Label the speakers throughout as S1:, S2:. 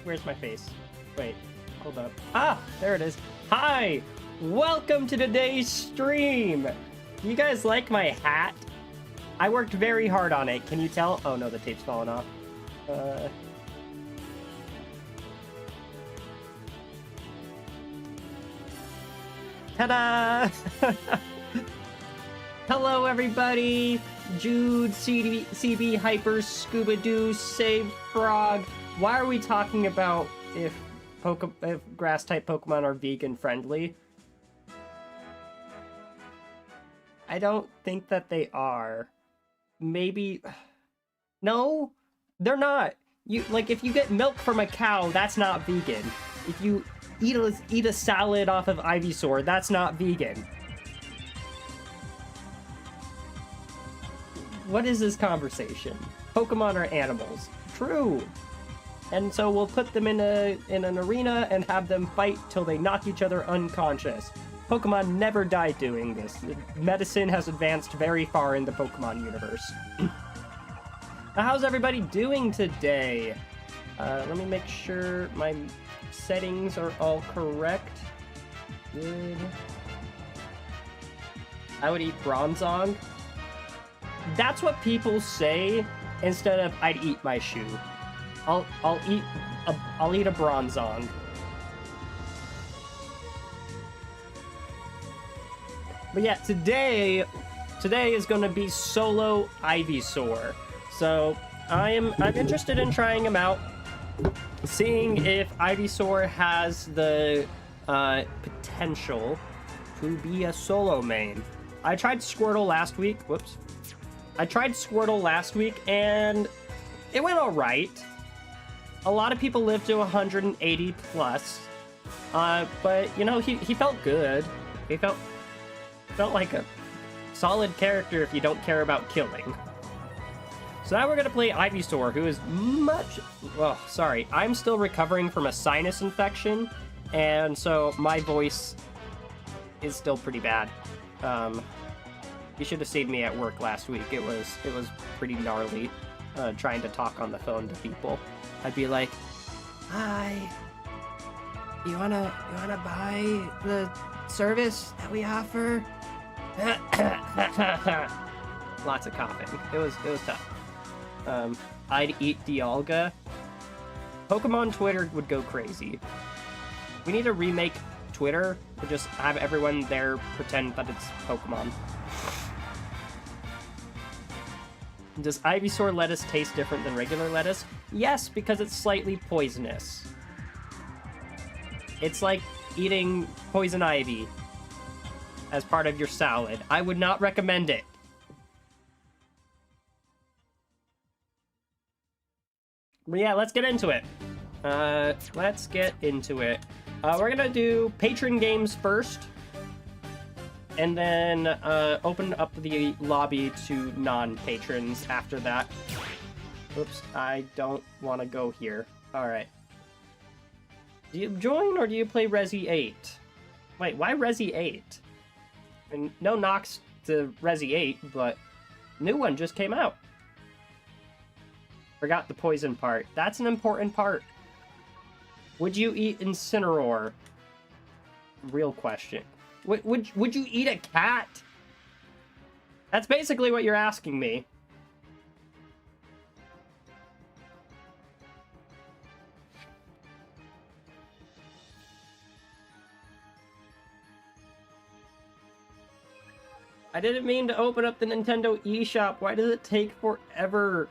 S1: Where's my face? Wait, hold up. Ah, there it is. Hi! Welcome to today's stream! Do you guys like my hat? I worked very hard on it. Can you tell? Oh no, the tape's falling off. Ta-da! Hello, everybody! Jude, CB, Hyper, Scuba Doo, Save Frog. Why are we talking about if grass-type Pokemon are vegan-friendly? I don't think that they are. Maybe... No, they're not. If you get milk from a cow, that's not vegan. If you eat a salad off of Ivysaur, that's not vegan. What is this conversation? Pokemon are animals. True. And so we'll put them in an arena and have them fight till they knock each other unconscious. Pokemon never die doing this. Medicine has advanced very far in the Pokemon universe. Now, how's everybody doing today? Let me make sure my settings are all correct. Good. I would eat Bronzong. That's what people say instead of I'd eat my shoe. I'll eat a Bronzong. But yeah, today is going to be solo Ivysaur. So I'm interested in trying him out, seeing if Ivysaur has the potential to be a solo main. I tried Squirtle last week. Whoops. I tried Squirtle last week, and it went all right. A lot of people live to 180 plus, but you know he felt good. He felt like a solid character if you don't care about killing. So now we're gonna play Ivysaur, who is sorry, I'm still recovering from a sinus infection, and so my voice is still pretty bad. You should have seen me at work last week. It was pretty gnarly, trying to talk on the phone to people. I'd be like, "Hi, you wanna buy the service that we offer?" Lots of coughing. It was tough. I'd eat Dialga. Pokemon Twitter would go crazy. We need to remake Twitter to just have everyone there pretend that it's Pokemon. Does Ivysaur lettuce taste different than regular lettuce? Yes, because it's slightly poisonous. It's like eating poison ivy as part of your salad. I would not recommend it. But yeah, let's get into it. We're gonna do patron games first, and then open up the lobby to non-patrons after that. Oops, I don't want to go here. Alright. Do you join or do you play Resi 8? Wait, why Resi 8? And no knocks to Resi 8, but new one just came out. Forgot the poison part. That's an important part. Would you eat Incineroar? Real question. Would you eat a cat? That's basically what you're asking me. I didn't mean to open up the Nintendo eShop. Why does it take forever?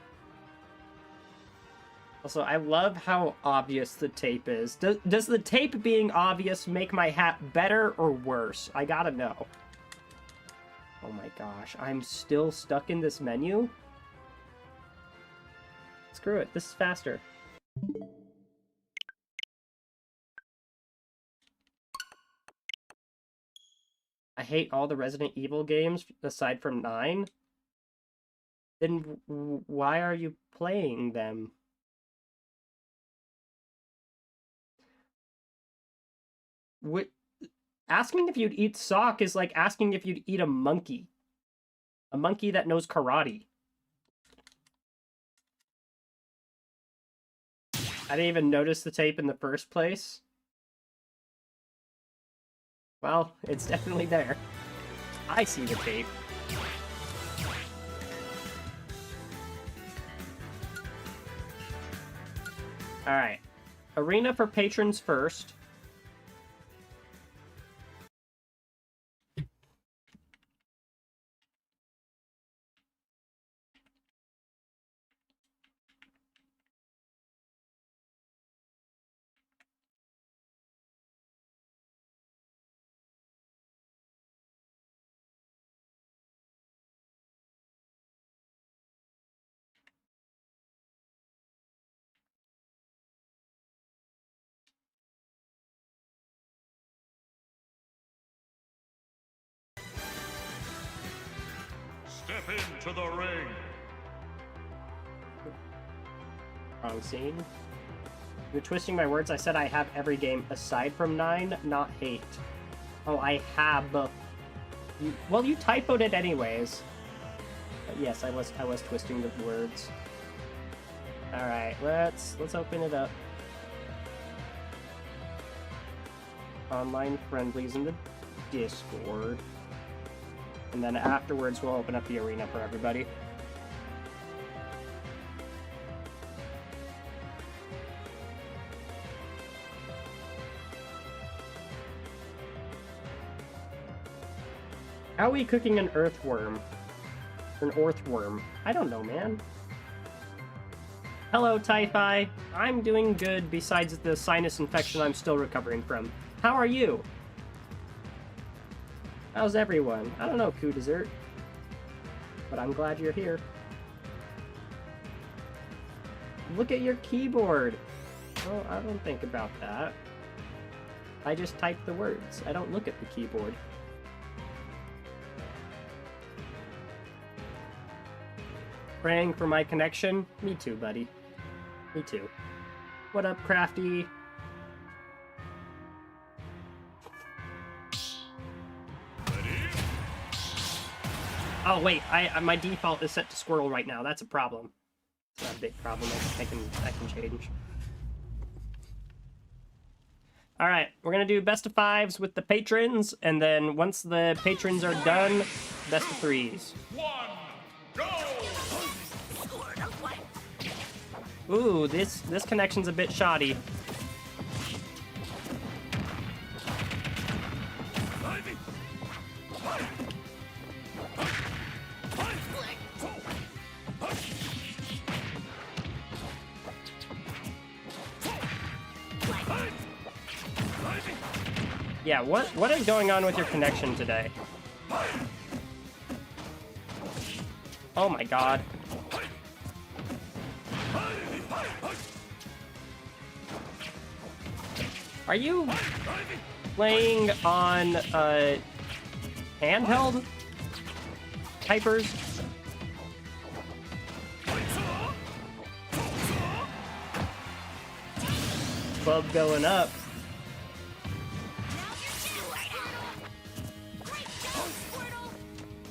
S1: Also, I love how obvious the tape is. Does the tape being obvious make my hat better or worse? I gotta know. Oh my gosh, I'm still stuck in this menu? Screw it, this is faster. I hate all the Resident Evil games aside from 9. Then why are you playing them? Asking if you'd eat sock is like asking if you'd eat a monkey. A monkey that knows karate. I didn't even notice the tape in the first place. Well, it's definitely there. I see the tape. Alright. Arena for patrons first.
S2: Step into the ring.
S1: Wrong scene. You're twisting my words. I said I have every game aside from 9, not hate. Oh, I have. Well, you typoed it anyways. But yes, I was twisting the words. All right, let's open it up. Online friendlies in the Discord. And then afterwards, we'll open up the arena for everybody. How are we cooking an earthworm? An earthworm? I don't know, man. Hello, Typhi. I'm doing good besides the sinus infection I'm still recovering from. How are you? How's everyone? I don't know, Coup Dessert. But I'm glad you're here. Look at your keyboard. Well, I don't think about that. I just type the words. I don't look at the keyboard. Praying for my connection? Me too, buddy. Me too. What up, Crafty? Oh wait, my default is set to Squirrel right now. That's a problem. It's not a big problem. I can change. All right, we're gonna do best of 5s with the patrons, and then once the patrons are done, best of 3s.
S2: Go!
S1: Ooh, this connection's a bit shoddy. Yeah, what is going on with your connection today? Oh my god. Are you playing on handheld typers? Club going up.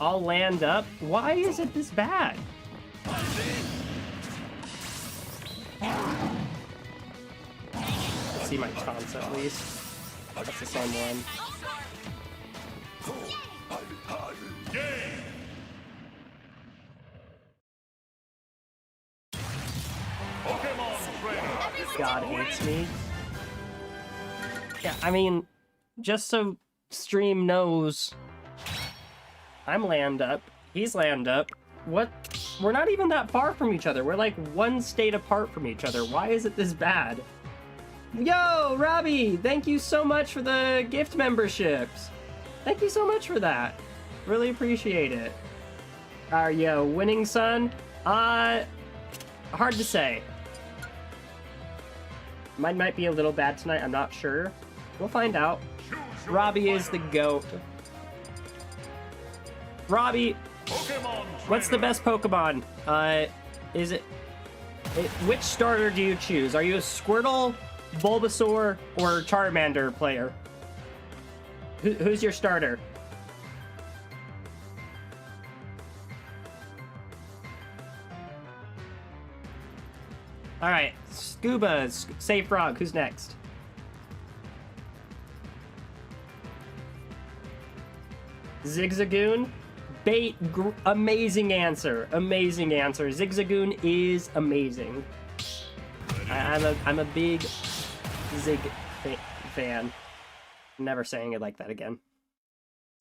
S1: I'll land up. Why is it this bad? Let's see my taunts at least. That's the same one. God hates me. Yeah, I mean, just so stream knows, I'm land up. He's land up. What? We're not even that far from each other. We're like one state apart from each other. Why is it this bad? Yo, Robbie! Thank you so much for the gift memberships. Thank you so much for that. Really appreciate it. Are you winning, son? Hard to say. Mine might be a little bad tonight. I'm not sure. We'll find out. Robbie is the GOAT. Robbie, what's the best Pokemon? Is it... Which starter do you choose? Are you a Squirtle, Bulbasaur, or Charmander player? Who's your starter? Alright, Scuba, Save Frog, who's next? Zigzagoon? Bait, amazing answer. Amazing answer. Zigzagoon is amazing. I'm a big Zig fan. Never saying it like that again.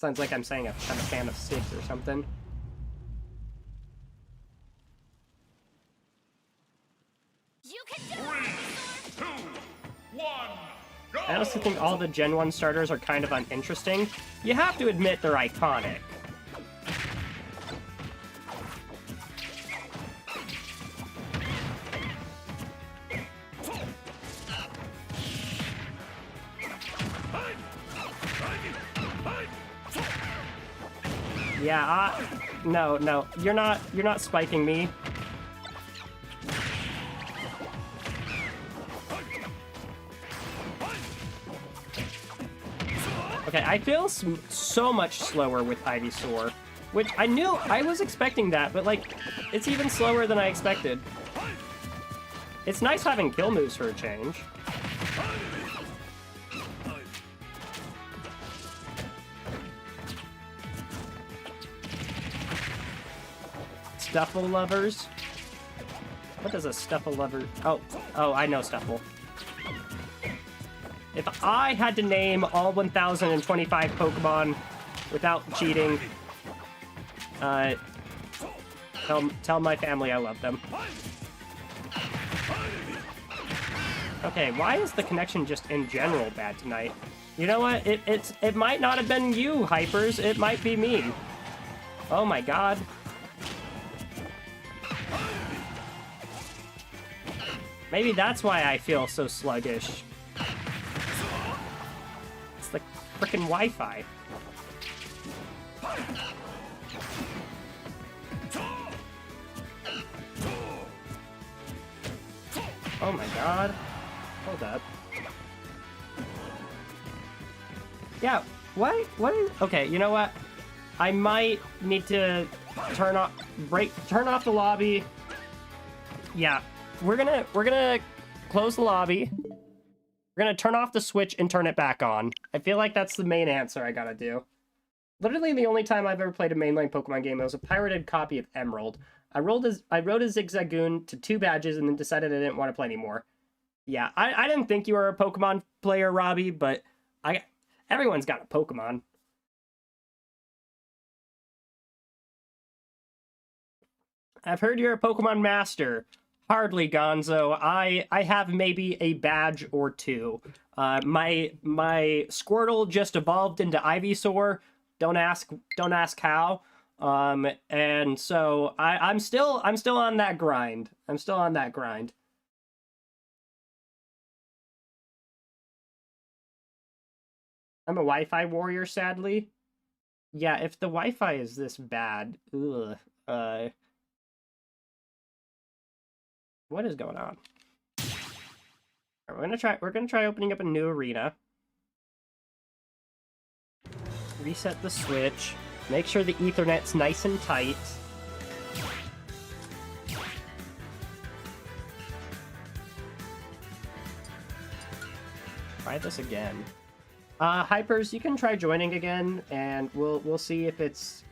S1: Sounds like I'm saying I'm a fan of Sigs or something.
S3: You can do
S2: 3, 2, 1, go!
S1: I also think all the Gen 1 starters are kind of uninteresting. You have to admit they're iconic. Yeah, no, you're not spiking me. Okay, I feel so much slower with Ivysaur, which I was expecting that, but like, it's even slower than I expected. It's nice having kill moves for a change. Stuffle lovers? What does a Stuffle lover... Oh, I know Stuffle. If I had to name all 1,025 Pokemon without cheating, tell my family I love them. Okay, why is the connection just in general bad tonight? You know what? It might not have been you, Hypers. It might be me. Oh my god. Maybe that's why I feel so sluggish. It's the frickin' Wi-Fi. Oh my god. Hold up. Yeah, what is... Okay, you know what? I might need to turn off the lobby. Yeah. We're gonna close the lobby. We're gonna turn off the Switch and turn it back on. I feel like that's the main answer I gotta do. Literally the only time I've ever played a mainline Pokemon game, it was a pirated copy of Emerald. I rode a Zigzagoon to 2 badges and then decided I didn't want to play anymore. Yeah, I didn't think you were a Pokemon player, Robbie, but everyone's got a Pokemon. I've heard you're a Pokemon master. Hardly, Gonzo. I have maybe a badge or 2. My Squirtle just evolved into Ivysaur. Don't ask how. And so I'm still on that grind. I'm still on that grind. I'm a Wi-Fi warrior, sadly. Yeah, if the Wi-Fi is this bad, ugh. What is going on? All right, we're gonna try opening up a new arena. Reset the Switch. Make sure the Ethernet's nice and tight. Try this again. Hypers, you can try joining again, and we'll see if it's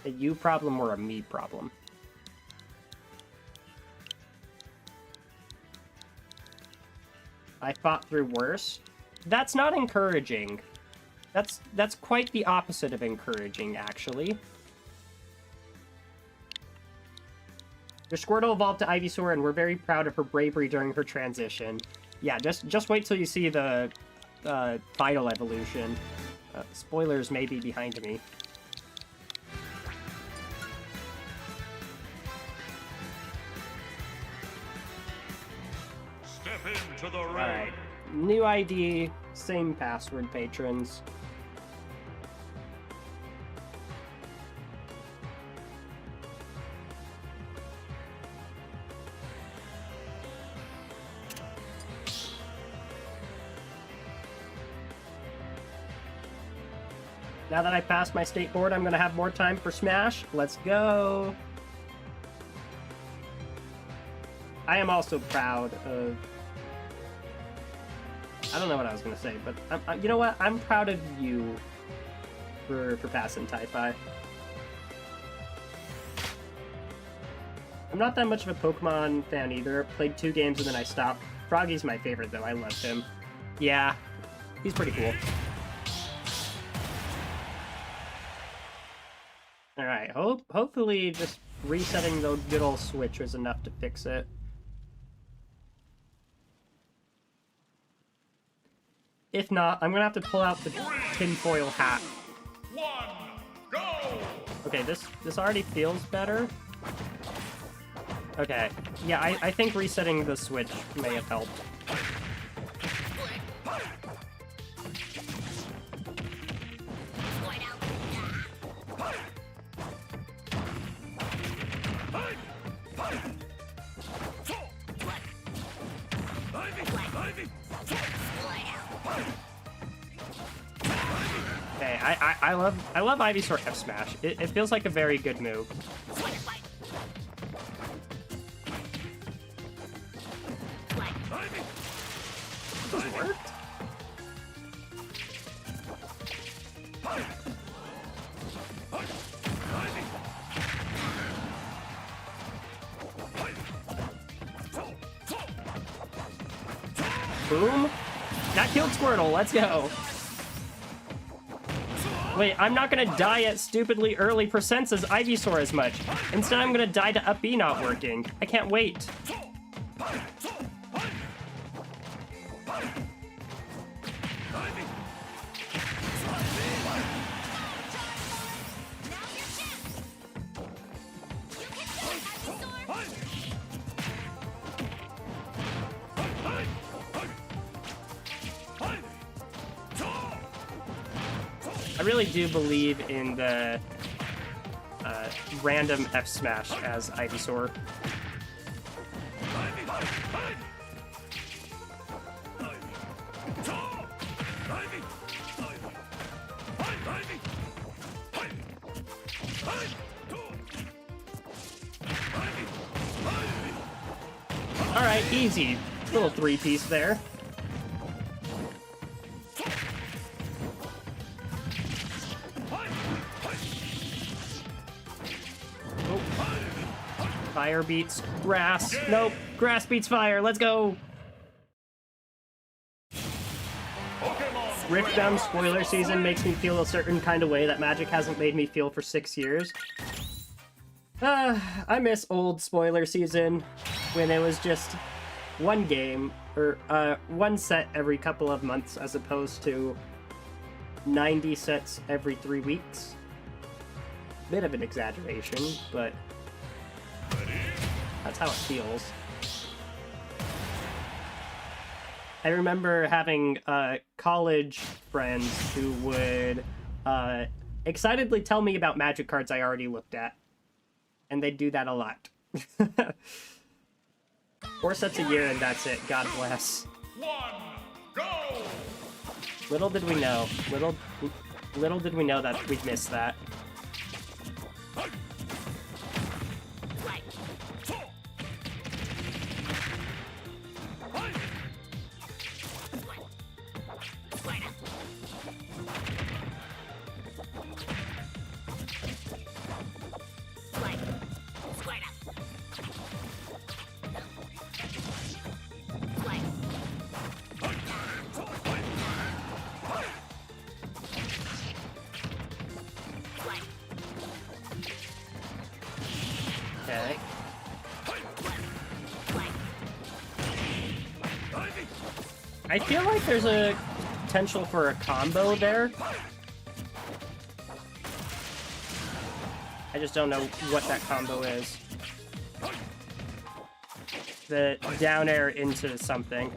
S1: a you problem or a me problem. I fought through worse. That's not encouraging. That's quite the opposite of encouraging, actually. Your Squirtle evolved to Ivysaur, and we're very proud of her bravery during her transition. Yeah, just wait till you see the final evolution. Spoilers may be behind me.
S2: Step into the ring.
S1: Alright. New ID, same password, patrons. Now that I passed my state board, I'm going to have more time for Smash. Let's go. I am also proud of... I don't know what I was gonna say, but you know what? I'm proud of you for passing Typhi. I'm not that much of a Pokemon fan either. Played 2 games and then I stopped. Froggy's my favorite though. I loved him. Yeah, he's pretty cool. Alright, hopefully just resetting the good old Switch was enough to fix it. If not, I'm gonna have to pull out the tinfoil hat.
S2: 1, go!
S1: Okay, this already feels better. Okay, yeah, I think resetting the Switch may have helped. Okay, I love Ivysaur F Smash. It feels like a very good move. This worked? Boom. That killed Squirtle. Let's go. Wait, I'm not gonna die at stupidly early percents as Ivysaur as much. Instead, I'm gonna die to up B not working. I can't wait. I really do believe in the random F Smash as Ivysaur. Alright, easy. Little 3-piece there. Fire beats grass. Nope. Grass beats fire. Let's go. Rift Gum spoiler season makes me feel a certain kind of way that Magic hasn't made me feel for 6 years. I miss old spoiler season when it was just one game or one set every couple of months as opposed to 90 sets every 3 weeks. Bit of an exaggeration, but that's how it feels. I remember having college friends who would excitedly tell me about Magic cards I already looked at. And they'd do that a lot. 4 sets a year and that's it. God bless.
S2: 1, go!
S1: Little did we know. Little did we know that we'd miss that. Okay. I feel like there's a potential for a combo there. I just don't know what that combo is. The down air into something.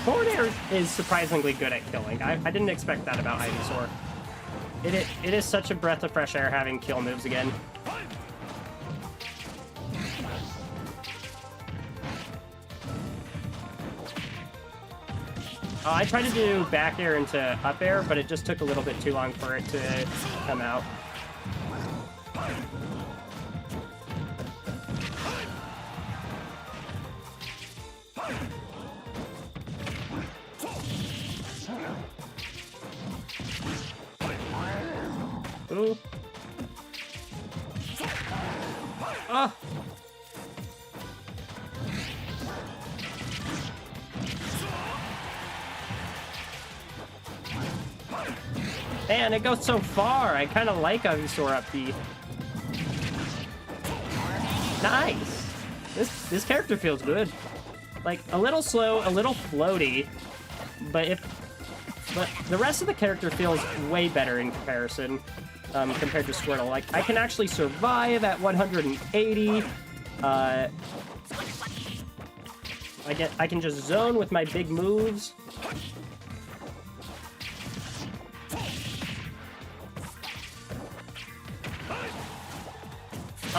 S1: Forward air is surprisingly good at killing. I didn't expect that about Ivysaur. It is such a breath of fresh air having kill moves again. Oh, I tried to do back air into up air, but it just took a little bit too long for it to come out. Ooh. Oh. Man, it goes so far. I kind of like Ivysaur up B. Nice. This character feels good. Like a little slow, a little floaty, but the rest of the character feels way better in comparison compared to Squirtle. Like I can actually survive at 180. I can just zone with my big moves.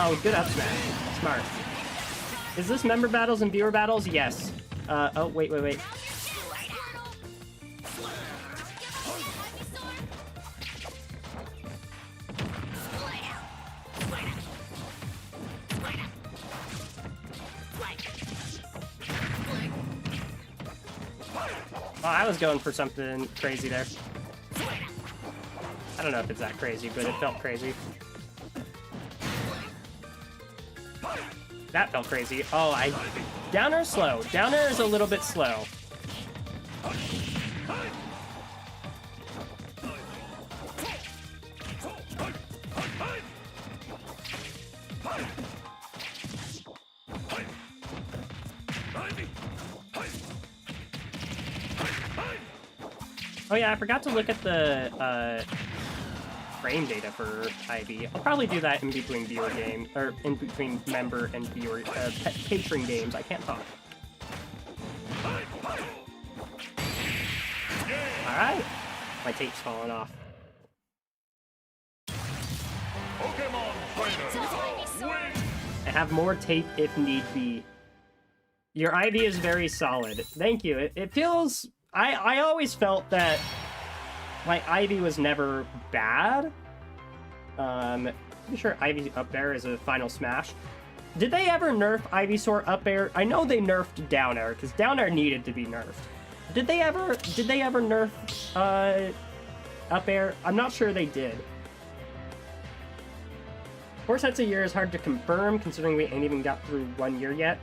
S1: Oh, good up smash. Smart. Is this member battles and viewer battles? Yes. Oh, wait. Oh, I was going for something crazy there. I don't know if it's that crazy, but it felt crazy. That felt crazy. Oh, down air slow. Down air is a little bit slow. Oh yeah, I forgot to look at the frame data for Ivy. I'll probably do that in between viewer games, or in between member and viewer patron games. I can't talk. All right, my tape's falling off.
S2: Pokemon trainer, win!
S1: I have more tape if need be. Your Ivy is very solid. Thank you. It feels. I always felt that my Ivy was never bad. Pretty sure Ivy up air is a final smash. Did they ever nerf Ivysaur up air? I know they nerfed down air because down air needed to be nerfed. Did they ever nerf up air? I'm not sure they did. 4 sets a year is hard to confirm considering we ain't even got through 1 year yet.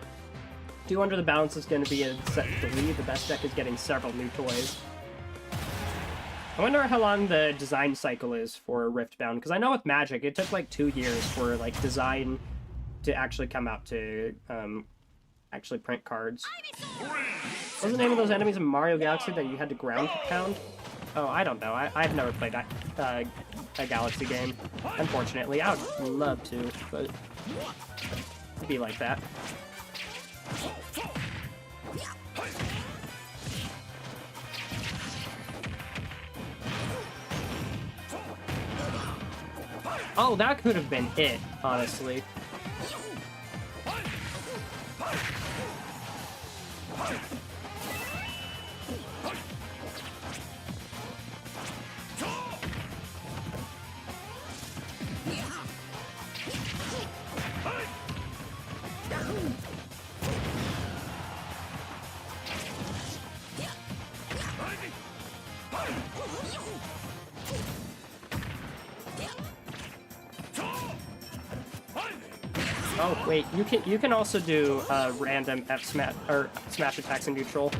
S1: 2 Under the Balance is going to be in set 3. The best deck is getting several new toys. I wonder how long the design cycle is for Riftbound, because I know with Magic, it took like 2 years for like design to actually come out to actually print cards. What was the name of those enemies in Mario Galaxy that you had to ground pound? Oh, I don't know. I've never played a Galaxy game. Unfortunately, I would love to, but it'd be like that. Oh, that could have been it, honestly. Oh wait, you can also do random F smash or smash attacks in neutral.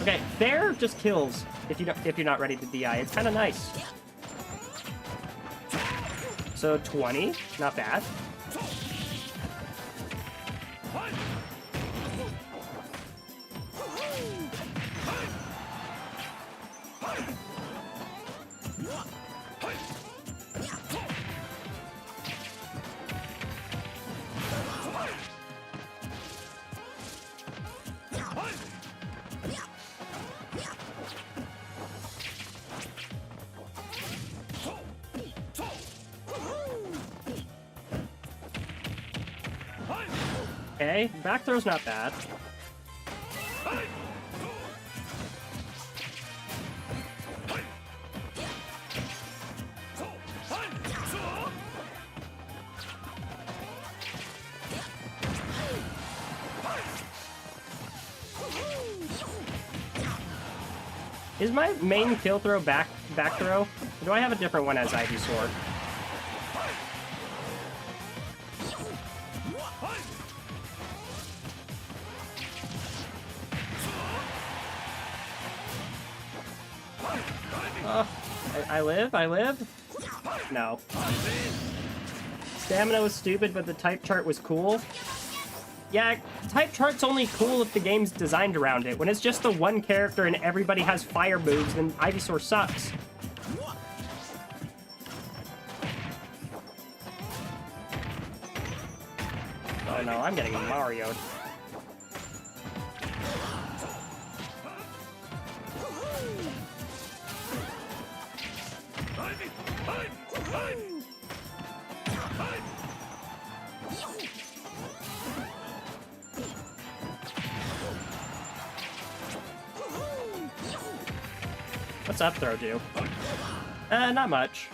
S1: Okay, there just kills if you're not ready to DI. It's kind of nice. So 20, not bad. okay. Back throw's not bad. Is my main kill throw back throw? Or do I have a different one as Ivysaur? I live? No. Stamina was stupid, but the type chart was cool. Yeah, type chart's only cool if the game's designed around it. When it's just the one character and everybody has fire moves, then Ivysaur sucks. Oh no, I'm getting Mario'd. What's up throw do? Not much.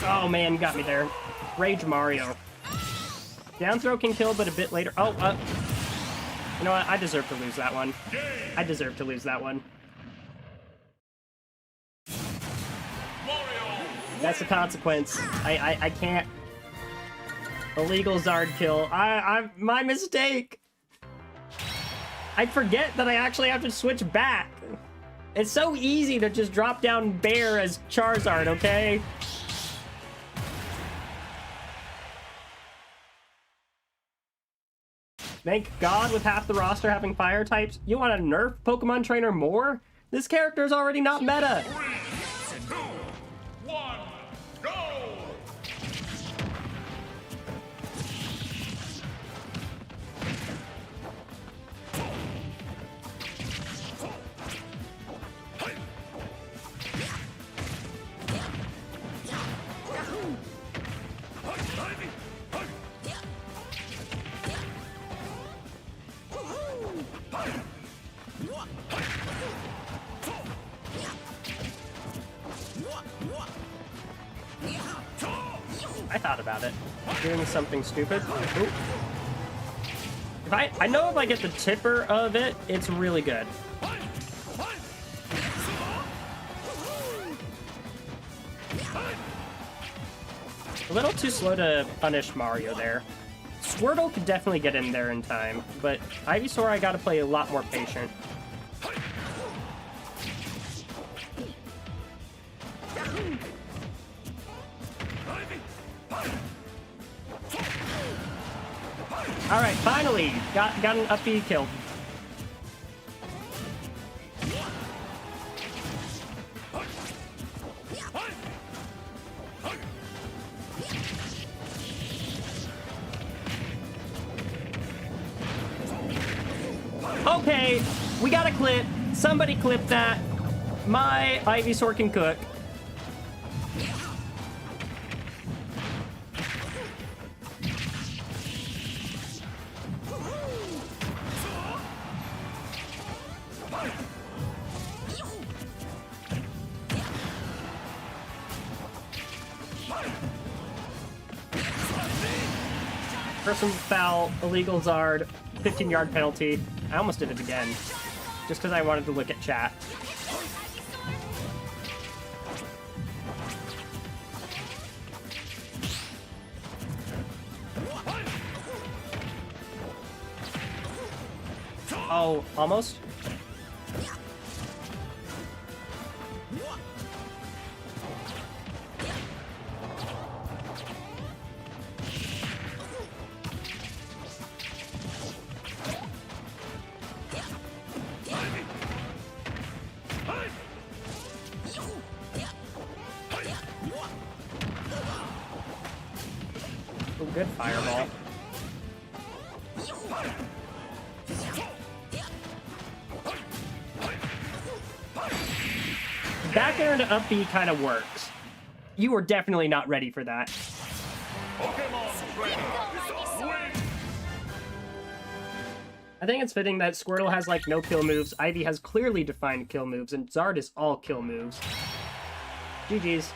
S1: Oh man, got me there. Rage Mario. Down throw can kill, but a bit later. Oh, you know what? I deserve to lose that one. I deserve to lose that one. That's the consequence. I can't. Illegal Zard kill. My mistake. I forget that I actually have to switch back. It's so easy to just drop down Bear as Charizard, okay? Thank God with half the roster having fire types. You want to nerf Pokemon Trainer more? This character's already not meta.
S2: 3, 2, 1, go!
S1: I thought about it. Doing something stupid. Ooh. If I know if I get the tipper of it, it's really good. A little too slow to punish Mario there. Squirtle could definitely get in there in time, but Ivysaur I gotta play a lot more patient. Alright, finally! Got an up B kill. Okay, we got a clip. Somebody clip that. My Ivysaur can cook. Personal foul, illegal Zard, 15-yard penalty. I almost did it again, just because I wanted to look at chat. Oh, almost? Oh, good fireball. Back air into up B kind of works. You were definitely not ready for that.
S2: Pokemon trainer, win!
S1: I think it's fitting that Squirtle has, like, no kill moves, Ivy has clearly defined kill moves, and Zard is all kill moves. GG's.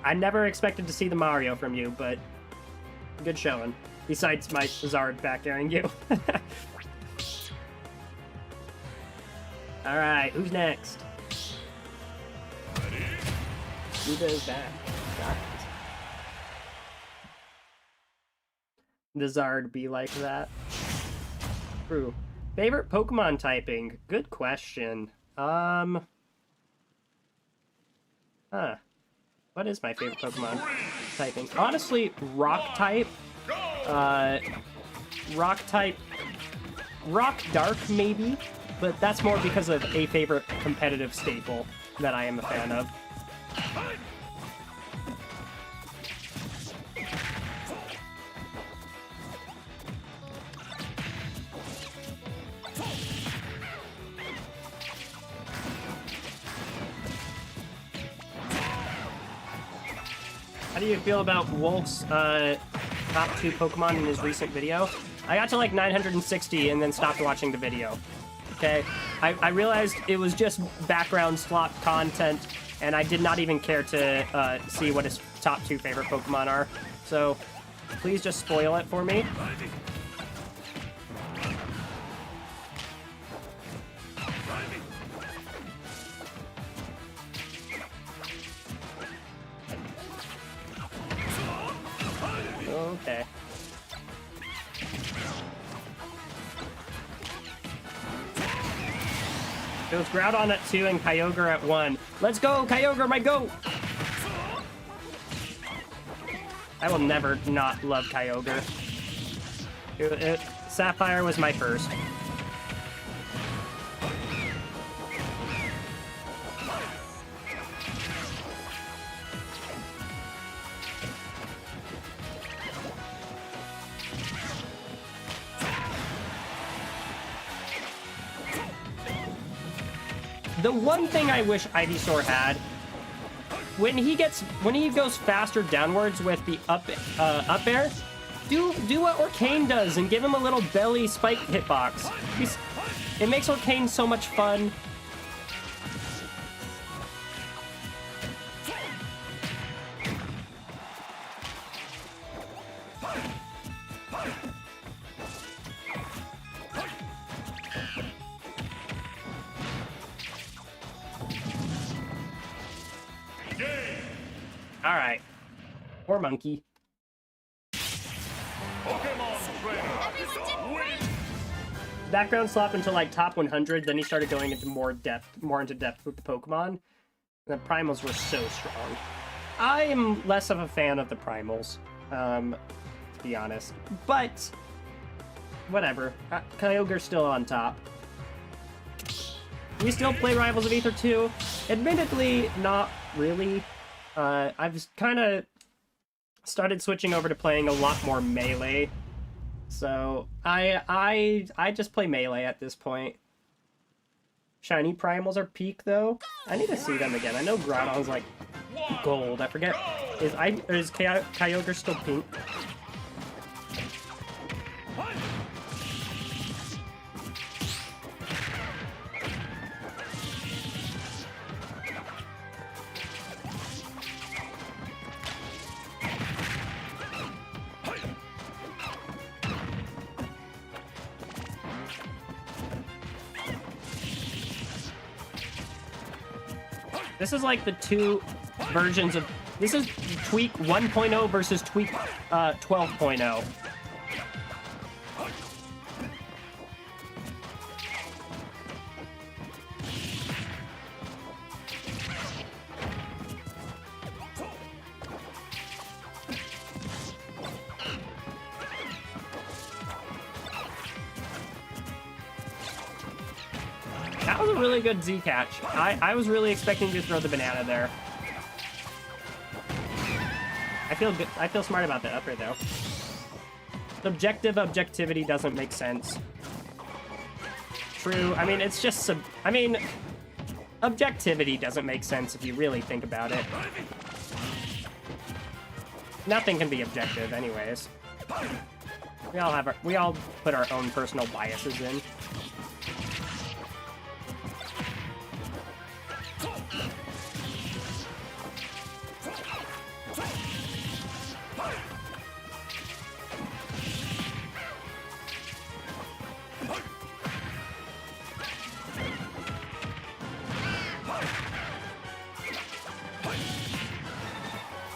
S1: I never expected to see the Mario from you, but good showing. Besides my Zard back airing you. Alright, who's next? Who does that? Got it. The Zard be like that? True. Favorite Pokemon typing? Good question. Huh. What is my favorite Pokemon typing? Honestly, Rock type. Rock type. Rock Dark, maybe? But that's more because of a favorite competitive staple that I am a fan of. How do you feel about Wolf's top 2 Pokemon in his recent video? I got to like 960 and then stopped watching the video. Okay? I realized it was just background slot content, and I did not even care to see what his top 2 favorite Pokemon are. So, please just spoil it for me. Okay. It was Groudon at 2 and Kyogre at 1. Let's go, Kyogre, my goat! I will never not love Kyogre. Sapphire was my first. The one thing I wish Ivysaur had, when he goes faster downwards with the up air, do what Orcane does and give him a little belly spike hitbox. It makes Orcane so much fun. Alright. Poor monkey.
S2: Pokemon trainer, win!
S1: Background slop until like top 100, then he started going into more into depth with the Pokemon. The primals were so strong. I am less of a fan of the primals, to be honest. But, whatever. Kyogre's still on top. We still play Rivals of Aether 2. Admittedly, not really. I've kind of started switching over to playing a lot more Melee. So, I just play Melee at this point. Shiny Primals are peak, though. I need to see them again. I know Groudon's, like, gold. I forget. Is Kyogre still pink? This is like the two versions of... This is Tweak 1.0 versus Tweak 12.0. That was a really good Z catch. I was really expecting you to throw the banana there. I feel good. I feel smart about that up here, though. Objectivity doesn't make sense. True. I mean, it's just I mean, objectivity doesn't make sense if you really think about it. Nothing can be objective anyways. We all put our own personal biases in.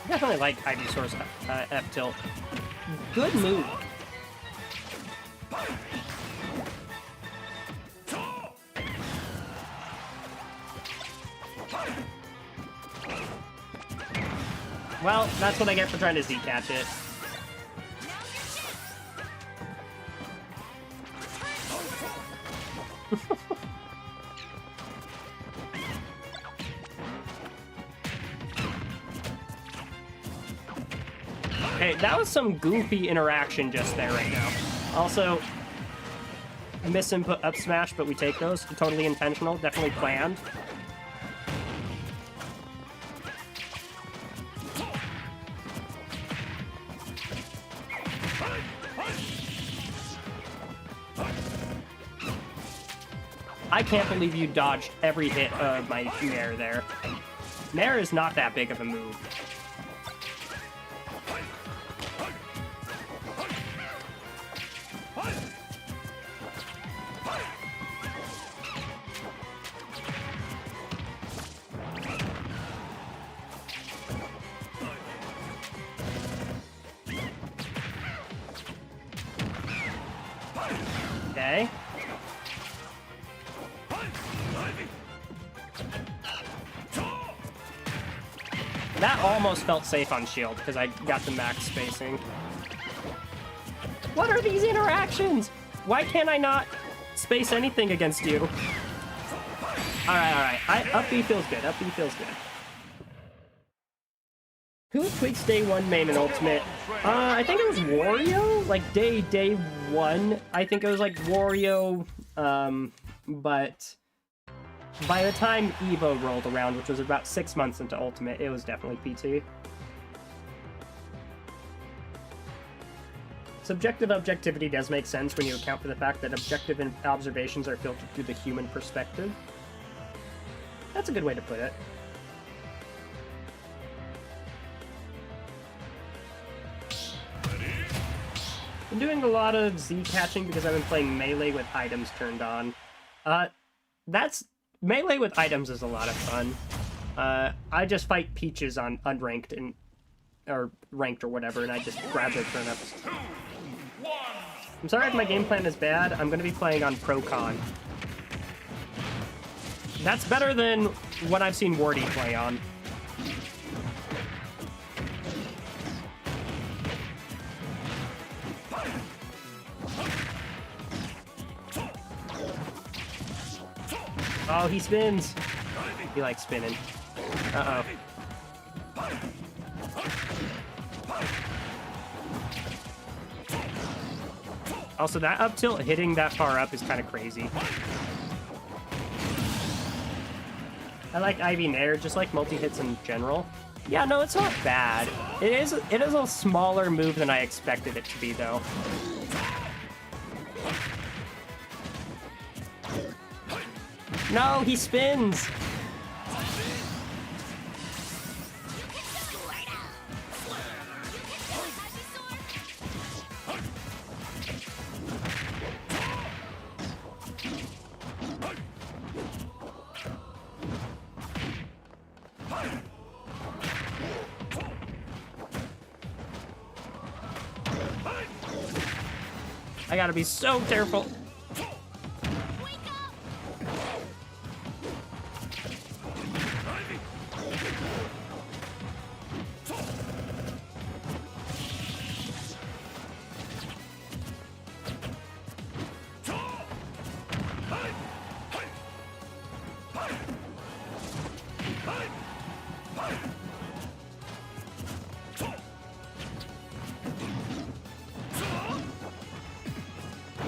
S1: Definitely like Ivysaur's F-tilt. Good move. Well, that's what I get for trying to Z-catch it. Okay, that was some goofy interaction just there right now. Also, misinput up smash, but we take those. Totally intentional, definitely planned. I can't believe you dodged every hit of my Nair there. Nair is not that big of a move. Okay. That almost felt safe on shield because I got the max spacing. What are these interactions? Why can't I not space anything against you? Alright. Up B feels good. Up B feels good. Who tweaks day 1 main and ultimate? I think it was Wario? Like day 1. I think it was like Wario, but by the time Evo rolled around, which was about 6 months into ultimate, it was definitely PT. Subjective objectivity does make sense when you account for the fact that objective observations are filtered through the human perspective. That's a good way to put it. I'm doing a lot of Z catching because I've been playing melee with items turned on. Melee with items is a lot of fun. I just fight Peaches on unranked or ranked or whatever, and I just grab their turnips. I'm sorry if my game plan is bad. I'm going to be playing on Pro-Con. That's better than what I've seen Wardy play on. Oh, he spins. He likes spinning. Uh-oh. Also, that up tilt hitting that far up is kind of crazy. I like Ivy Nair, just like multi-hits in general. Yeah, no, it's not bad. It is a smaller move than I expected it to be, though. No, he spins! I gotta be so careful.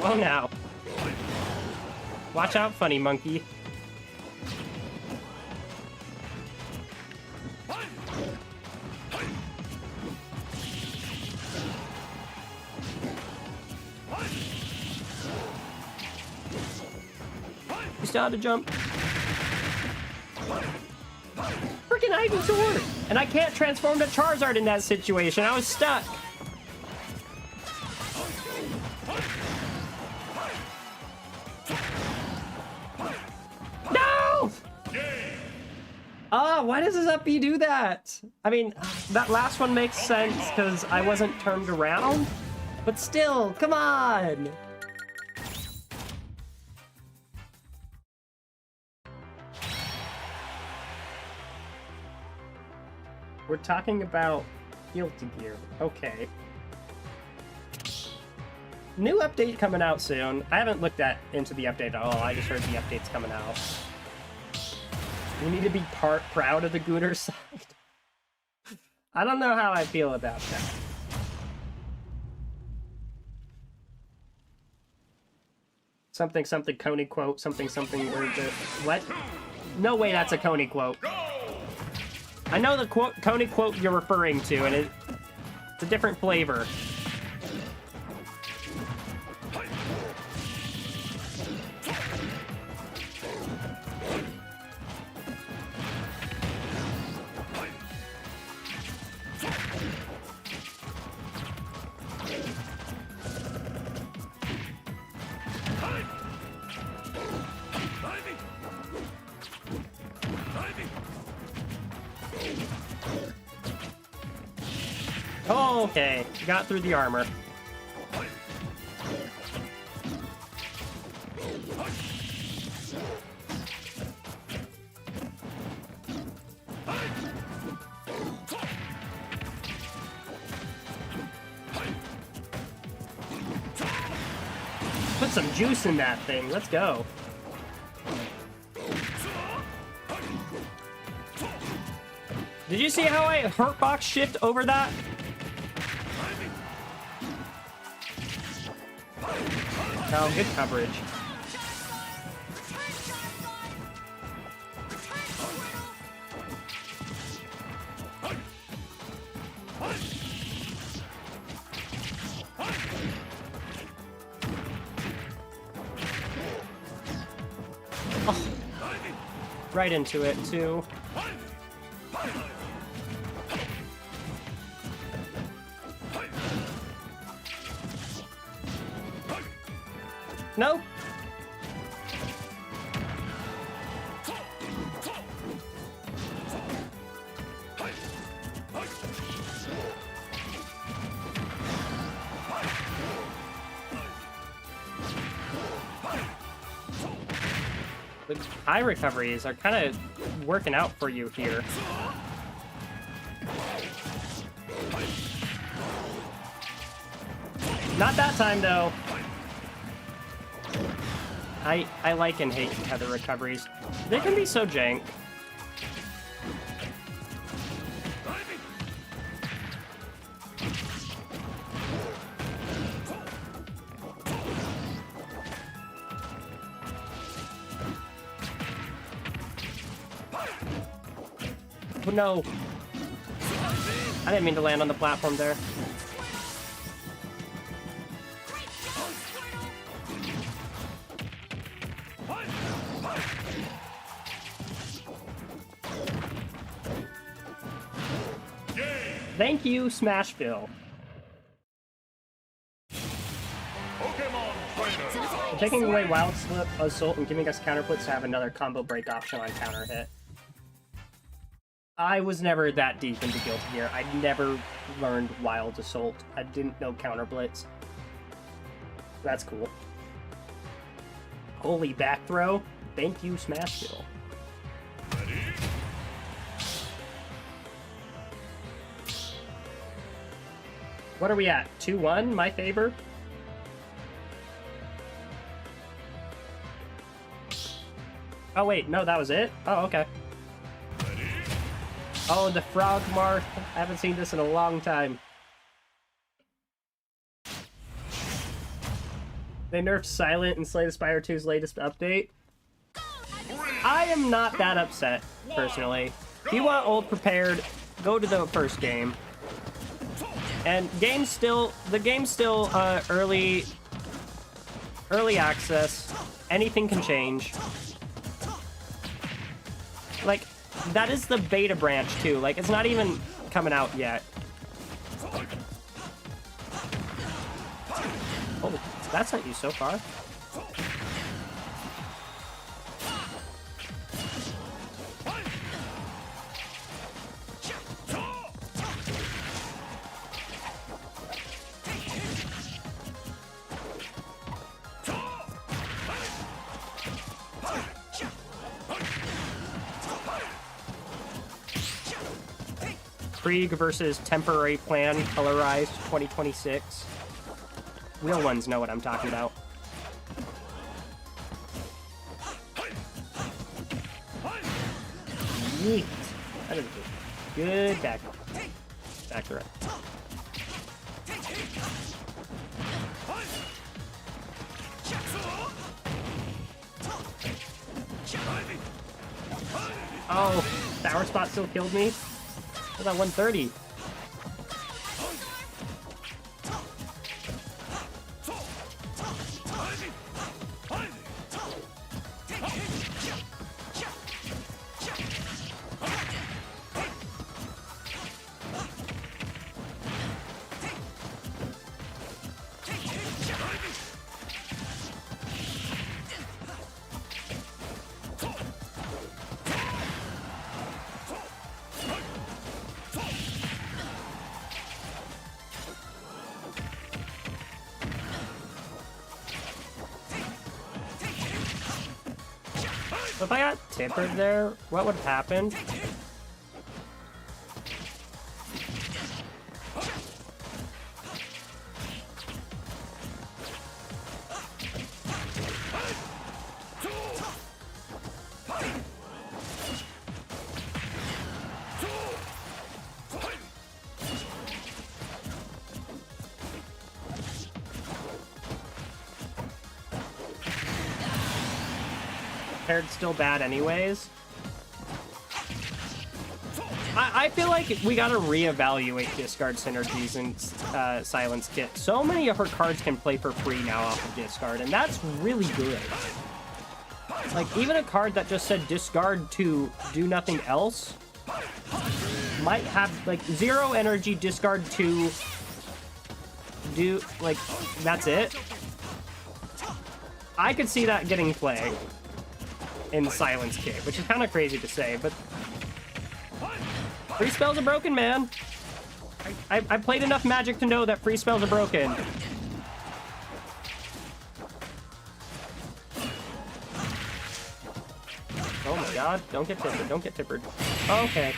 S1: Whoa now. Watch out, funny monkey. You still have to jump. Freaking Ivysaur! And I can't transform to Charizard in that situation. I was stuck. No! Why does this up B do that? I mean, that last one makes sense because I wasn't turned around. But still, come on! We're talking about Guilty Gear. Okay. New update coming out soon. I haven't looked into the update at all. I just heard the update's coming out. We need to be proud of the Gooter side. I don't know how I feel about that. Something, something, Coney quote, something, something, where the... What? No way that's a Coney quote. I know the quote, Coney quote you're referring to, and it's a different flavor. Oh, okay. Got through the armor. Put some juice in that thing. Let's go. Did you see how I hurtbox shift over that? Oh, good coverage. Oh, right into it, too. No. The high recoveries are kind of working out for you here. Not that time, though. I like and hate the recoveries. They can be so jank. Oh, no. I didn't mean to land on the platform there. Thank you, Smashville. We're taking away Wild Slip, Assault, and giving us counterplits to have another combo break option on counter hit. I was never that deep into Guilty Gear. I never learned Wild Assault. I didn't know counter blitz. That's cool. Holy back throw. Thank you, Smashville. What are we at? 2-1, my favor? Oh, wait. No, that was it? Oh, okay. Oh, the frog mark. I haven't seen this in a long time. They nerfed Silent in Slay the Spire 2's latest update. I am not that upset, personally. If you want old prepared, go to the first game. And the game's still early early access. Anything can change. Like, that is the beta branch, too. Like, it's not even coming out yet. Oh, that sent you so far. Krieg versus Temporary Plan, colorized 2026. Real ones know what I'm talking about. Yeet. That is a good back throw. Oh, Sour Spot still killed me. What's that 130? If I got tippered there, what would have happened? Still bad anyways. I feel like we gotta reevaluate discard synergies in Silence Kit. So many of her cards can play for free now off of discard, and that's really good. Like, even a card that just said discard to do nothing else might have, like, 0 energy, discard to do, like, that's it. I could see that getting play in Silence Kit, which is kind of crazy to say, but free spells are broken, man. I played enough Magic to know that free spells are broken. Oh my god, don't get tippered, don't get tippered. Okay.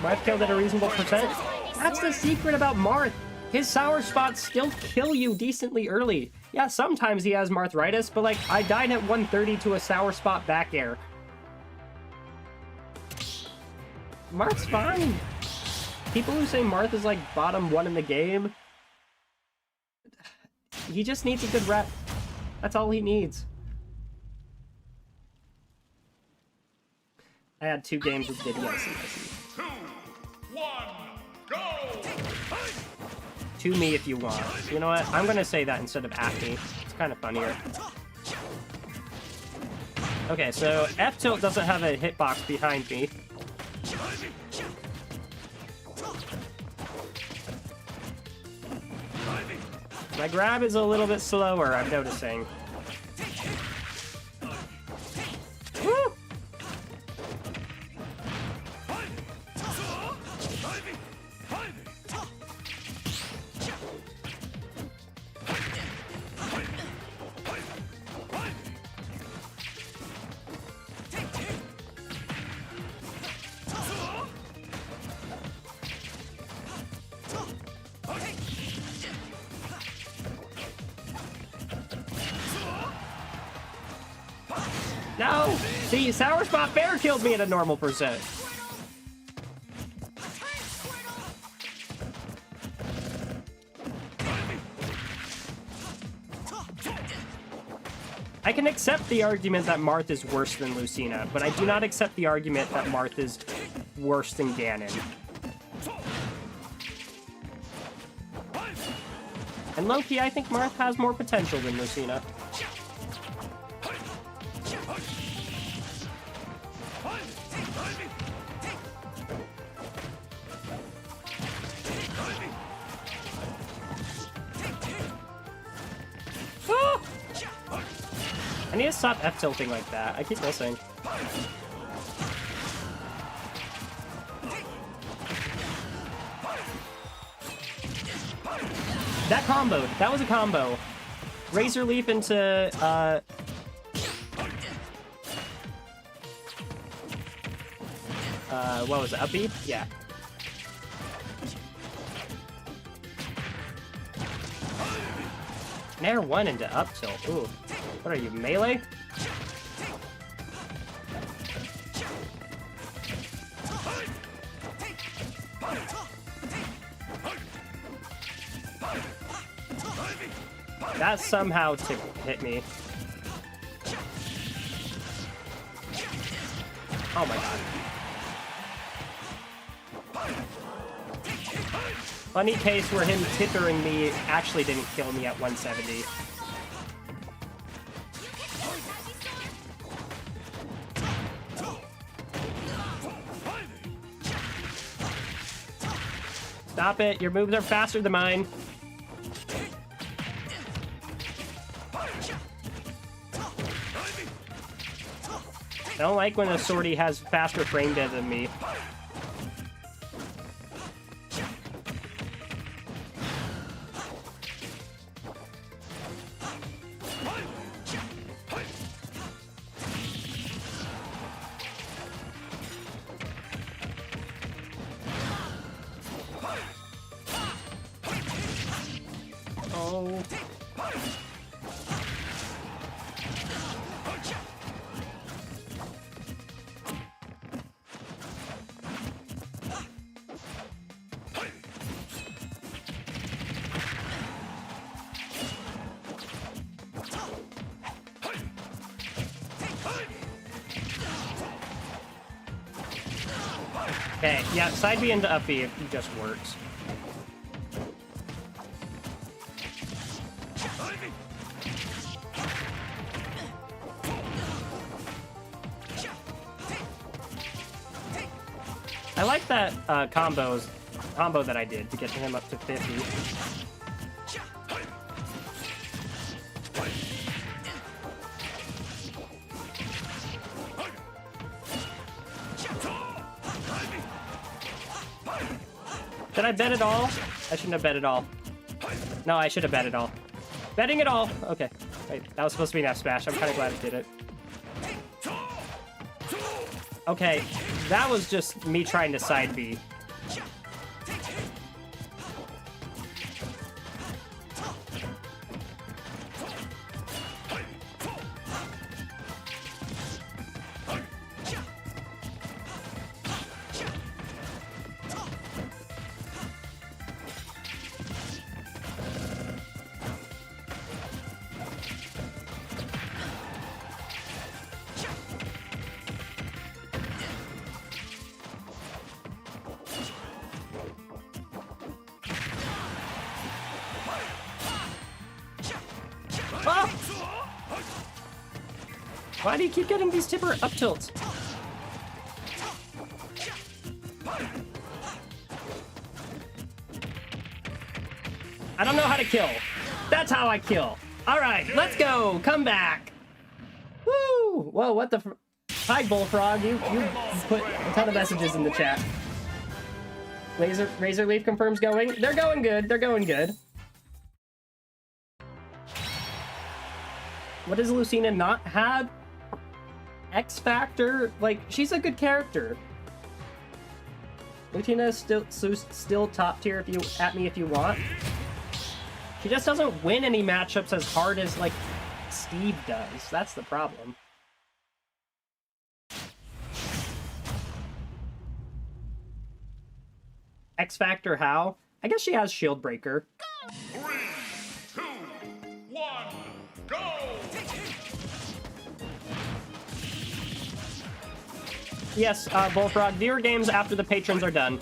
S1: Marth killed at a reasonable percent. That's the secret about Marth. His Sour Spots still kill you decently early. Yeah, sometimes he has Marthritis, but like, I died at 130 to a Sour Spot back air. Marth's fine. People who say Marth is like bottom 1 in the game, he just needs a good rep. That's all he needs. I had 2 games with Diddy. I see.
S2: 2, 1, go!
S1: To me if you want. You know what? I'm gonna say that instead of at me. It's kind of funnier. Okay, so F-Tilt doesn't have a hitbox behind me. My grab is a little bit slower, I'm noticing. Woo! No! See, Sour Spot Bear killed me at a normal percent. I can accept the argument that Marth is worse than Lucina, but I do not accept the argument that Marth is worse than Ganon. And low-key, I think Marth has more potential than Lucina. Ah! I need to stop F-tilting like that. I keep missing. That comboed. That was a combo. Razor Leaf into, what was it? Up B? Yeah. Nair 1 into up tilt. Ooh. What are you, melee? That somehow hit me. Oh my god. Funny case where him tithering me actually didn't kill me at 170. Stop it, your moves are faster than mine. I don't like when a sortie has faster frame dead than me. Oh. Okay, yeah, side B into up B, it just works. I like that combo that I did to get him up to 50. Did I bet it all? I shouldn't have bet it all. No, I should have bet it all. Betting it all! Okay. Wait, that was supposed to be an F smash. I'm kind of glad it did it. Okay, that was just me trying to side B. Ah! Why do you keep getting these tipper up tilts? I don't know how to kill. That's how I kill. All right, let's go. Come back. Woo! Whoa, what the? Hi, Bullfrog. You put a ton of messages in the chat. Razor Leaf confirms going. They're going good. They're going good. What does Lucina not have? X Factor? Like, she's a good character. Lucina is still top tier if you at me if you want. She just doesn't win any matchups as hard as, like, Steve does. That's the problem. X Factor how? I guess she has Shield Breaker.
S2: 3, 2, 1, go!
S1: Yes, Bullfrog, viewer games after the patrons are done.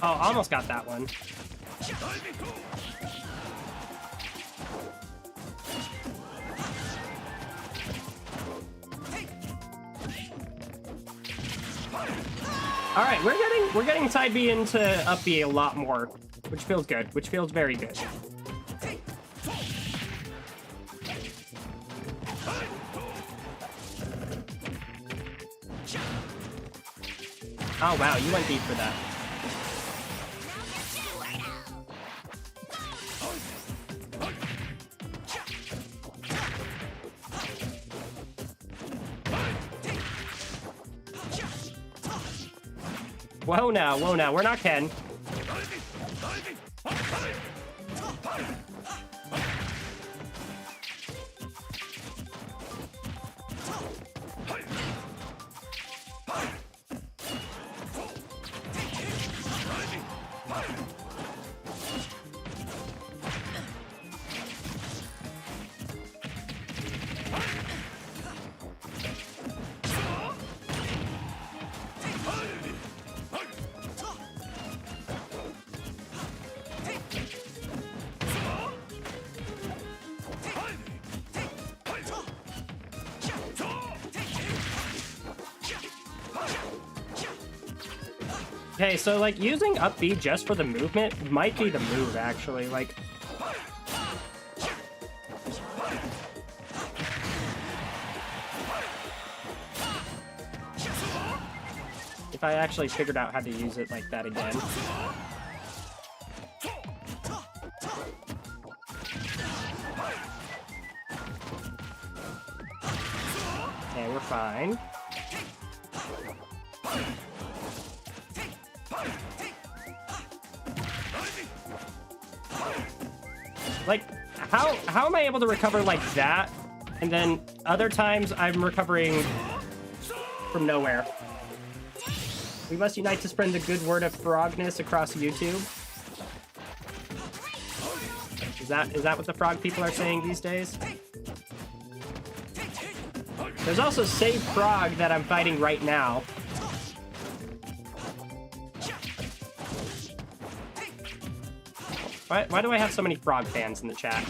S1: Oh, almost got that one. All right, we're getting side B into up B a lot more, which feels good, which feels very good. Oh wow, you went deep for that. Whoa now, we're not Ken. Okay, so like using up B just for the movement might be the move actually, like if I actually figured out how to use it like that again. Okay, we're fine. Like, how am I able to recover like that? And then other times I'm recovering from nowhere. We must unite to spread the good word of frogness across YouTube. Is that what the frog people are saying these days? There's also Save Frog that I'm fighting right now. Why do I have so many frog fans in the chat?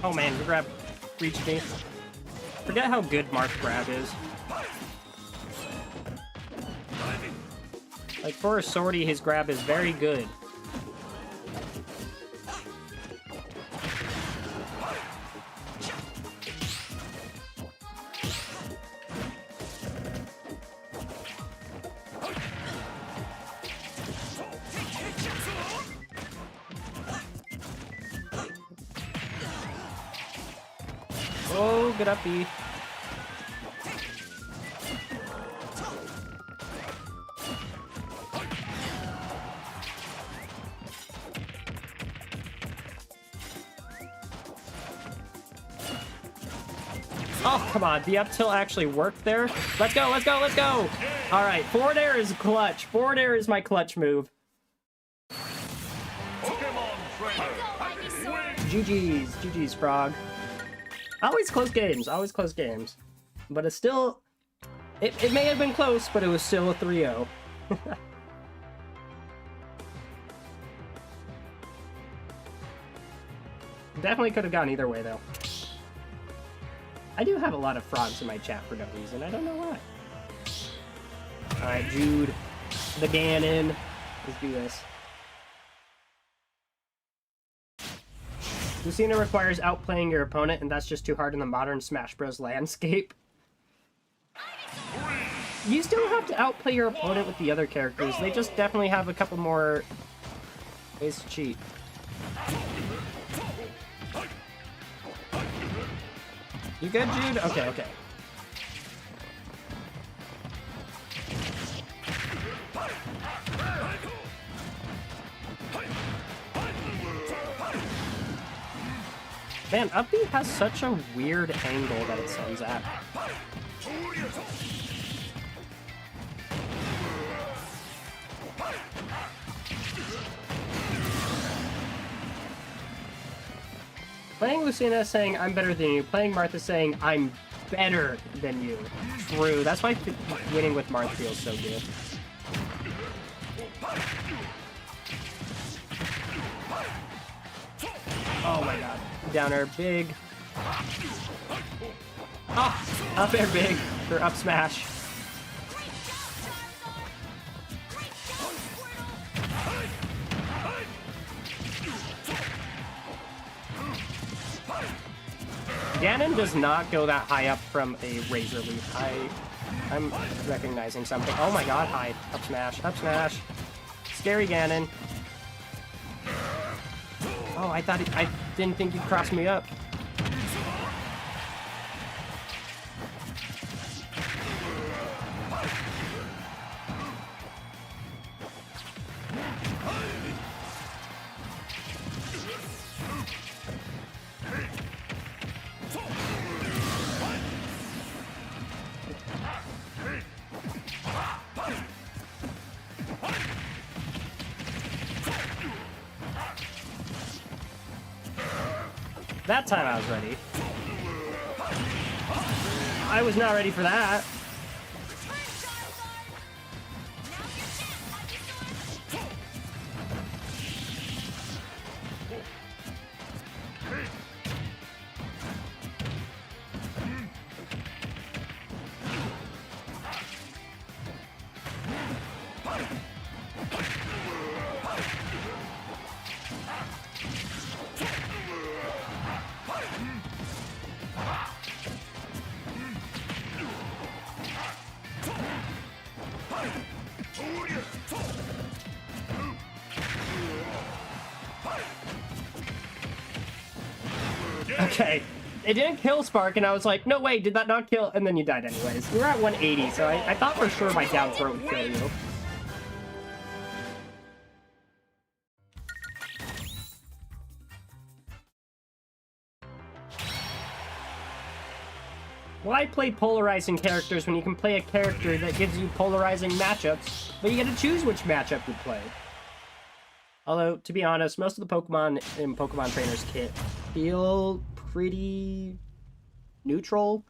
S1: Oh man, your grab reached me. Forget how good Marth's grab is. Like, for a swordy, his grab is very good. Oh, good up B. Oh, come on. The up tilt actually worked there. Let's go, let's go, let's go. All right, forward air is clutch. Forward air is my clutch move. GG's, Frog. Always close games, always close games. But it's still... It may have been close, but it was still a 3-0. Definitely could have gone either way, though. I do have a lot of frogs in my chat for no reason. I don't know why. Alright, Jude. The Ganon. Let's do this. Lucina requires outplaying your opponent, and that's just too hard in the modern Smash Bros. Landscape. You still have to outplay your opponent with the other characters. They just definitely have a couple more ways to cheat. You good, Jude? Okay, okay. Man, up B has such a weird angle that it sends at. Playing Lucina is saying, I'm better than you. Playing Martha saying, I'm better than you. True. That's why winning with Martha feels so good. Oh my god. Downer, big. Oh, up air big for up smash. Ganon does not go that high up from a Razor Leaf. I'm recognizing something. Oh my god, hide. Up smash, up smash. Scary Ganon. Oh, I didn't think you'd cross me up. That time I was ready. I was not ready for that. Okay, it didn't kill Spark, and I was like, no way, did that not kill? And then you died anyways. You were at 180, so I thought for sure my down throw would kill you. Why play polarizing characters when you can play a character that gives you polarizing matchups, but you get to choose which matchup you play? Although, to be honest, most of the Pokemon in Pokemon Trainers kit feel pretty neutral.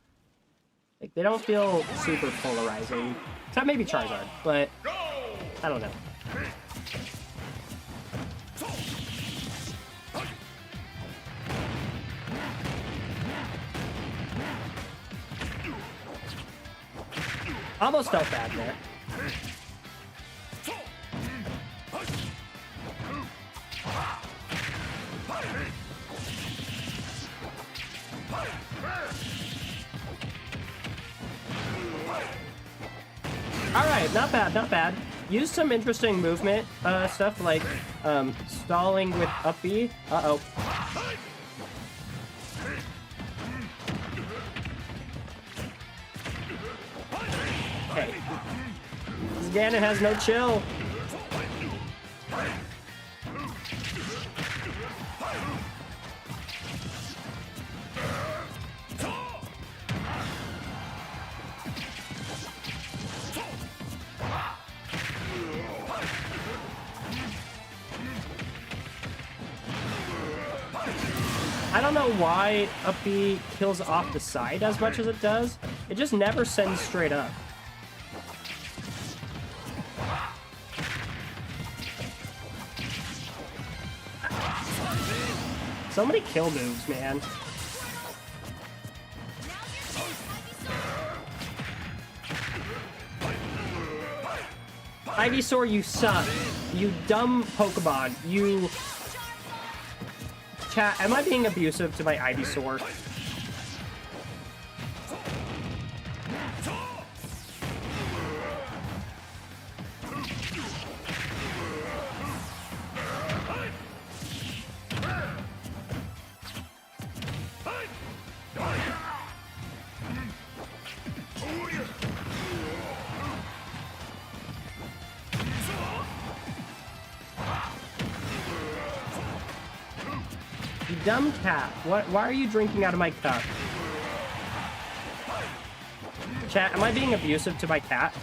S1: Like, they don't feel super polarizing. Except maybe Charizard, but I don't know. Almost felt bad there. Alright, not bad, not bad. Use some interesting movement stuff like stalling with up B. Uh-oh. Okay. Ganon has no chill. I don't know why up B kills off the side as much as it does. It just never sends straight up. So many kill moves, man. Ivysaur, you suck. You dumb Pokemon. You... Chat, am I being abusive to my Ivysaur? You dumb cat. Why are you drinking out of my cup? Chat, am I being abusive to my cat?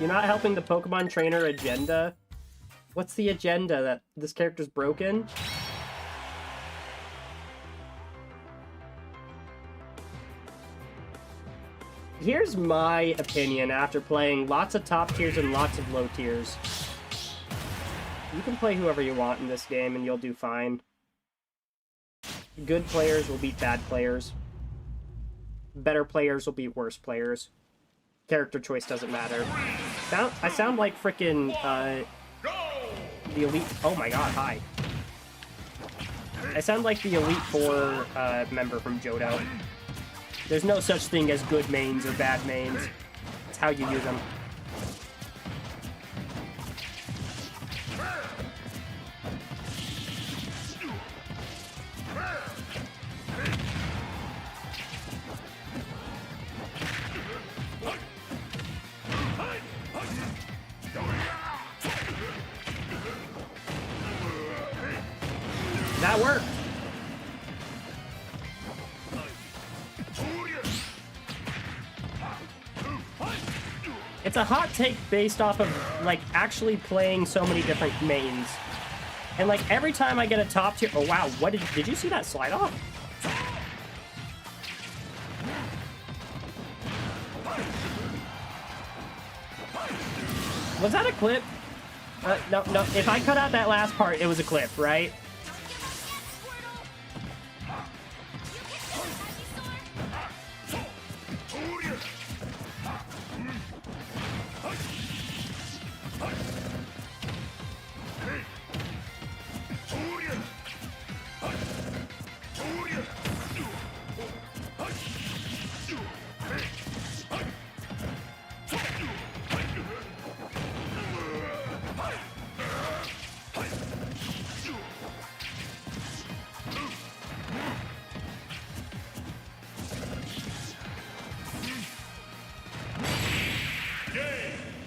S1: You're not helping the Pokemon trainer agenda? What's the agenda? That this character's broken? Here's my opinion after playing lots of top tiers and lots of low tiers. You can play whoever you want in this game and you'll do fine. Good players will beat bad players. Better players will beat worse players. Character choice doesn't matter. I sound like frickin' the Elite... Oh my god, hi. I sound like the Elite Four member from Johto. There's no such thing as good mains or bad mains. It's how you use them. That worked. It's a hot take based off of, like, actually playing so many different mains. And, like, every time I get a top tier... Oh, wow. What did you see that slide off? Was that a clip? No. If I cut out that last part, it was a clip, right?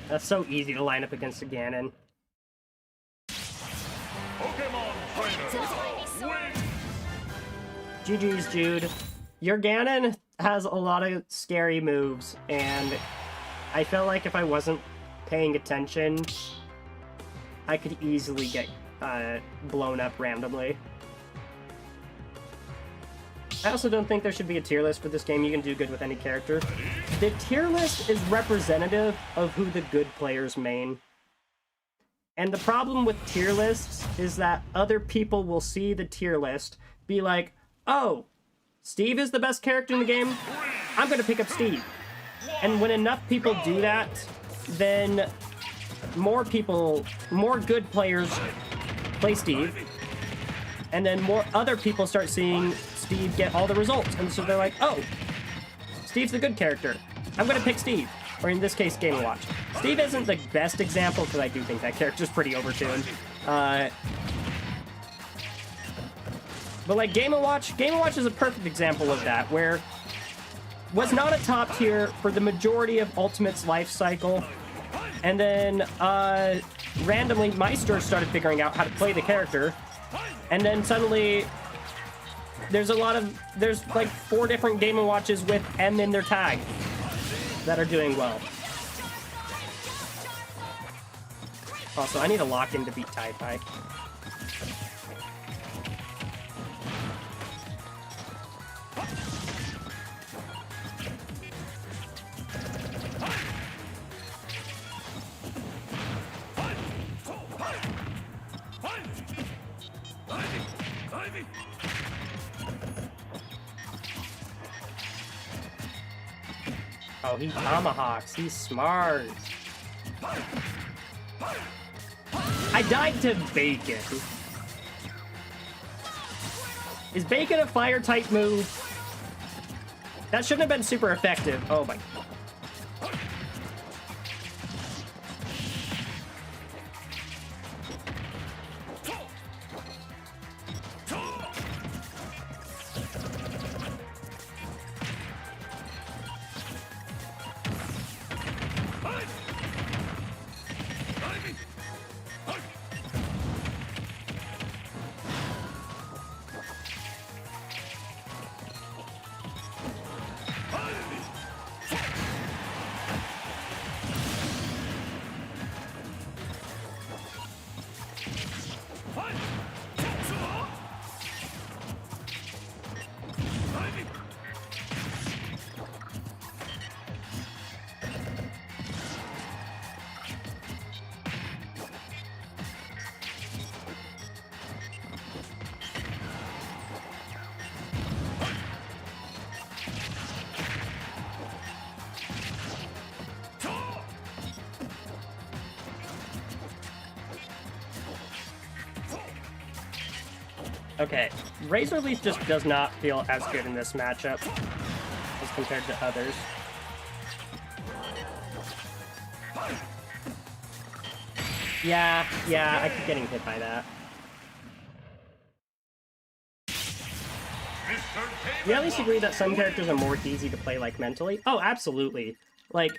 S1: That's so easy to line up against a Ganon.
S2: Pokemon trainer, win!
S1: GG's, Jude. Your Ganon has a lot of scary moves, and I felt like if I wasn't paying attention, I could easily get blown up randomly. I also don't think there should be a tier list for this game. You can do good with any character. The tier list is representative of who the good players main. And the problem with tier lists is that other people will see the tier list, be like, oh, Steve is the best character in the game? I'm gonna pick up Steve. And when enough people do that, then more good players play Steve. And then more other people start seeing Steve get all the results. And so they're like, oh, Steve's the good character. I'm going to pick Steve. Or in this case, Game & Watch. Steve isn't the best example, because I do think that character's pretty overtuned. But like Game & Watch is a perfect example of that, where was not a top tier for the majority of Ultimate's life cycle. And then randomly Meister started figuring out how to play the character. And then suddenly there's like 4 different Game & Watches with M in their tag that are doing well. Also, I need to lock in to beat Tai-Fi. Oh, he tomahawks. He's smart. I died to Bacon. Is Bacon a fire type move? That shouldn't have been super effective. Oh my. Okay, Razor Leaf just does not feel as good in this matchup as compared to others. Yeah, I keep getting hit by that. You at least agree that some characters are more easy to play, like, mentally? Oh, absolutely. Like,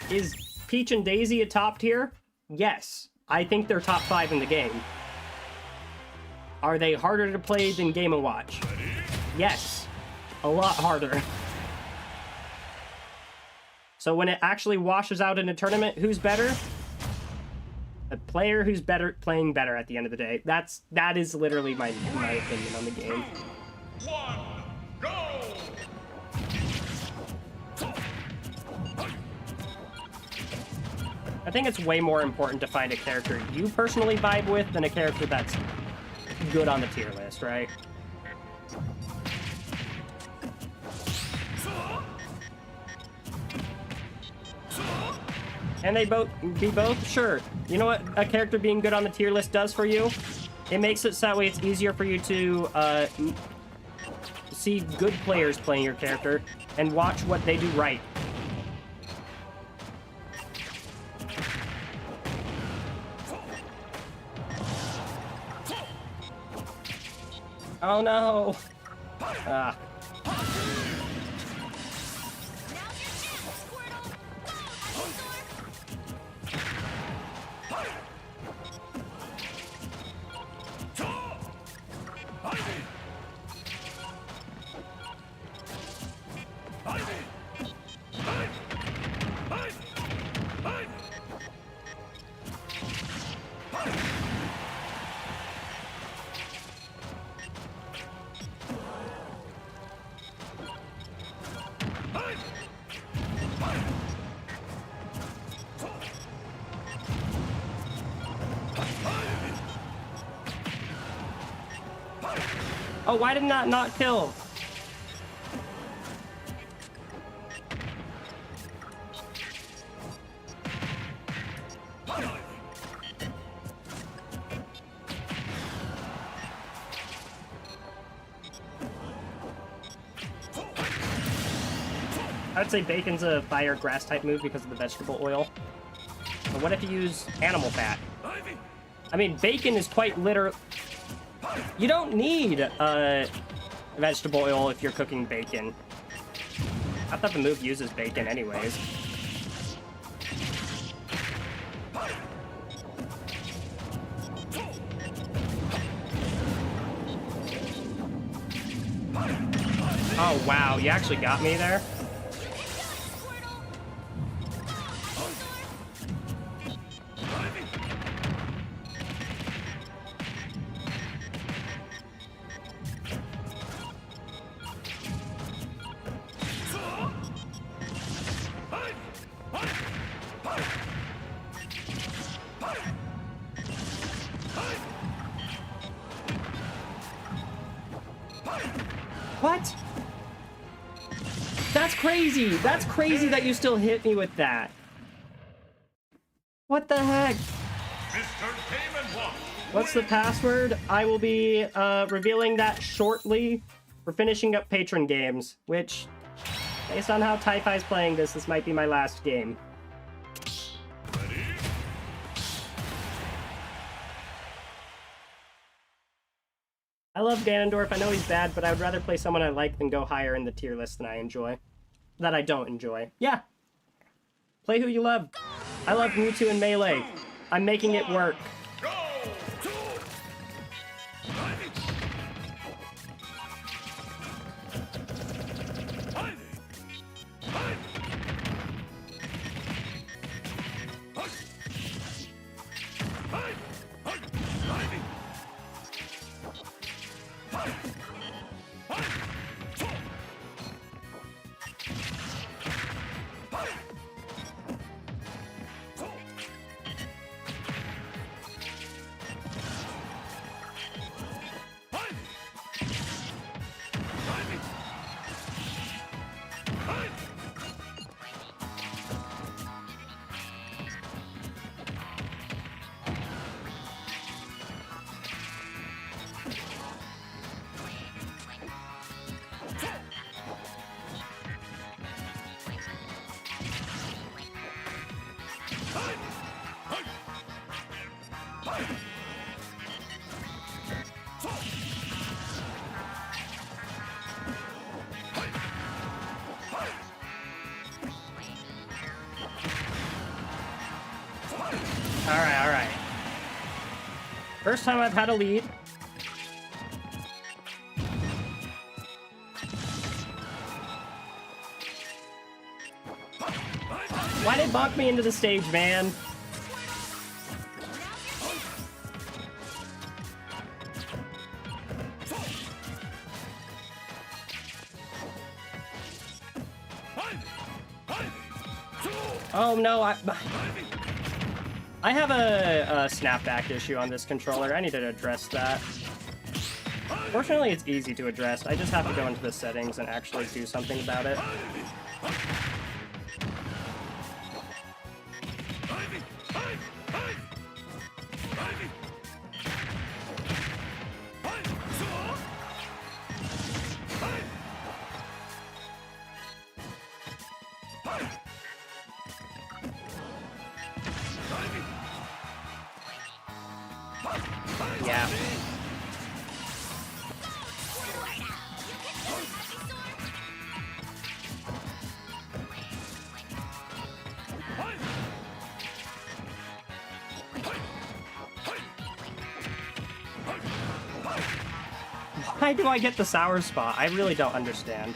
S1: is Peach and Daisy a top tier? Yes. I think they're top 5 in the game. Are they harder to play than Game & Watch? Yes. A lot harder. So when it actually washes out in a tournament, who's better? The player who's playing better at the end of the day. That is literally my opinion on the game.
S2: 1, go!
S1: I think it's way more important to find a character you personally vibe with than a character that's good on the tier list, right? And they both be both? Sure. You know what a character being good on the tier list does for you? It makes it so that way it's easier for you to see good players playing your character and watch what they do right. Oh no! Ah. Oh, why did that not kill? I would say Bacon's a fire grass type move because of the vegetable oil. But what if you use animal fat? I mean, bacon is quite literal. You don't need vegetable oil if you're cooking bacon. I thought the move uses bacon anyways. Oh wow, you actually got me there? What? That's crazy! That's crazy that you still hit me with that. What the heck? What's the password? I will be revealing that shortly. We're finishing up patron games, which, based on how Taifai's playing this might be my last game. I love Ganondorf. I know he's bad, but I would rather play someone I like than go higher in the tier list than I enjoy. That I don't enjoy. Yeah. Play who you love. I love Mewtwo and Melee. I'm making it work. Alright, alright. First time I've had a lead. Why did it bonk me into the stage, man? Oh no, I have a snapback issue on this controller. I need to address that. Fortunately, it's easy to address. I just have to go into the settings and actually do something about it. Yeah. Why do I get the sour spot? I really don't understand.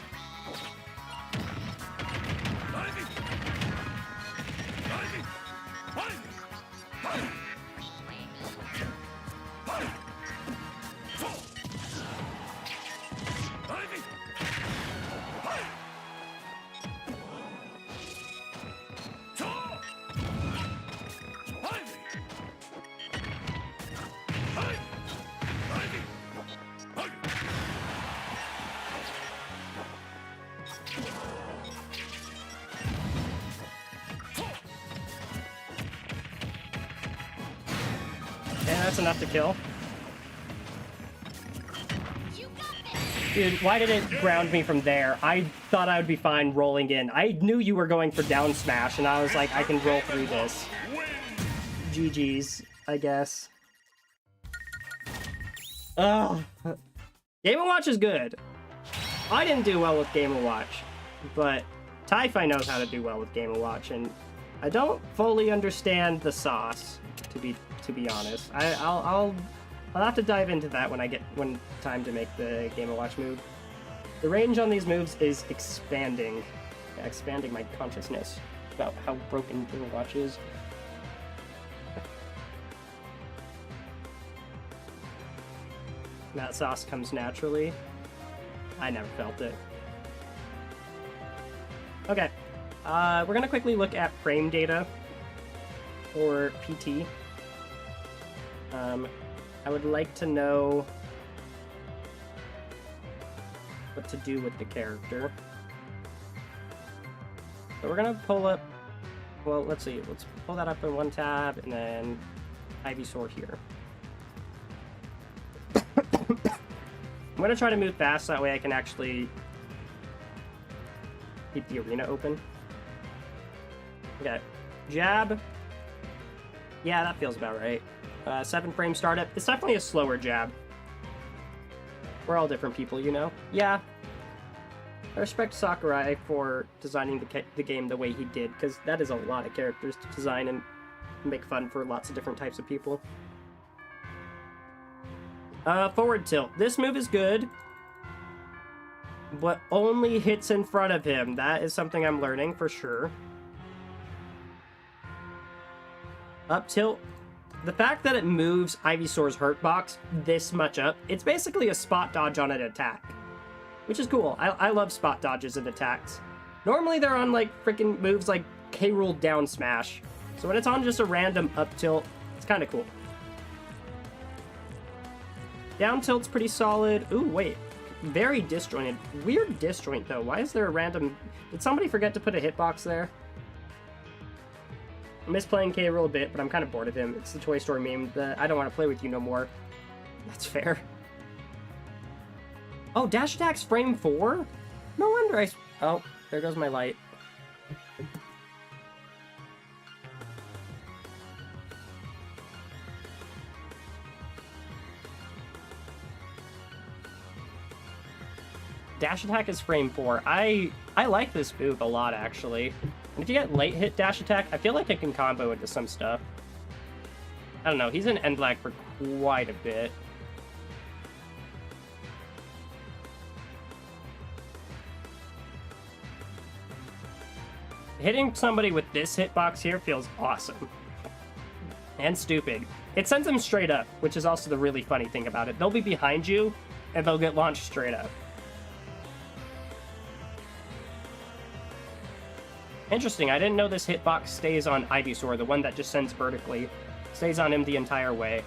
S1: Yeah, that's enough to kill. Dude, why did it ground me from there? I thought I would be fine rolling in. I knew you were going for down smash, and I was like, I can roll through this. GG's, I guess. Ugh. Game & Watch is good. I didn't do well with Game & Watch, but Typhi knows how to do well with Game & Watch, and I don't fully understand the sauce, to be honest. I'll have to dive into that when time to make the Game & Watch move. The range on these moves is expanding my consciousness about how broken Game & Watch is. That sauce comes naturally. I never felt it. Okay, we're gonna quickly look at frame data for PT. I would like to know what to do with the character. So we're gonna pull up, well, let's see, let's pull that up in one tab and then Ivysaur here. I'm gonna try to move fast, that way I can actually keep the arena open. Okay, jab. Yeah, that feels about right. 7 frame startup. It's definitely a slower jab. We're all different people, you know? Yeah. I respect Sakurai for designing the game the way he did, because that is a lot of characters to design and make fun for lots of different types of people. Forward tilt. This move is good, but only hits in front of him. That is something I'm learning for sure. Up tilt. The fact that it moves Ivysaur's hurt box this much up, it's basically a spot dodge on an attack, which is cool. I love spot dodges and attacks. Normally they're on like freaking moves like K-Rool down smash. So when it's on just a random up tilt, it's kind of cool. Down tilt's pretty solid. Ooh, wait. Very disjointed. Weird disjoint, though. Why is there a random... Did somebody forget to put a hitbox there? I miss playing K-Rool a bit, but I'm kind of bored of him. It's the Toy Story meme. I don't want to play with you no more. That's fair. Oh, dash attack's frame 4? No wonder I... Oh, there goes my light. dash attack is frame 4. I like this move a lot, actually. And if you get late hit dash attack, I feel like it can combo into some stuff. I don't know, he's in end lag for quite a bit. Hitting somebody with this hitbox here feels awesome. And stupid. It sends them straight up, which is also the really funny thing about it. They'll be behind you, and they'll get launched straight up. Interesting, I didn't know this hitbox stays on Ivysaur, the one that just sends vertically. Stays on him the entire way.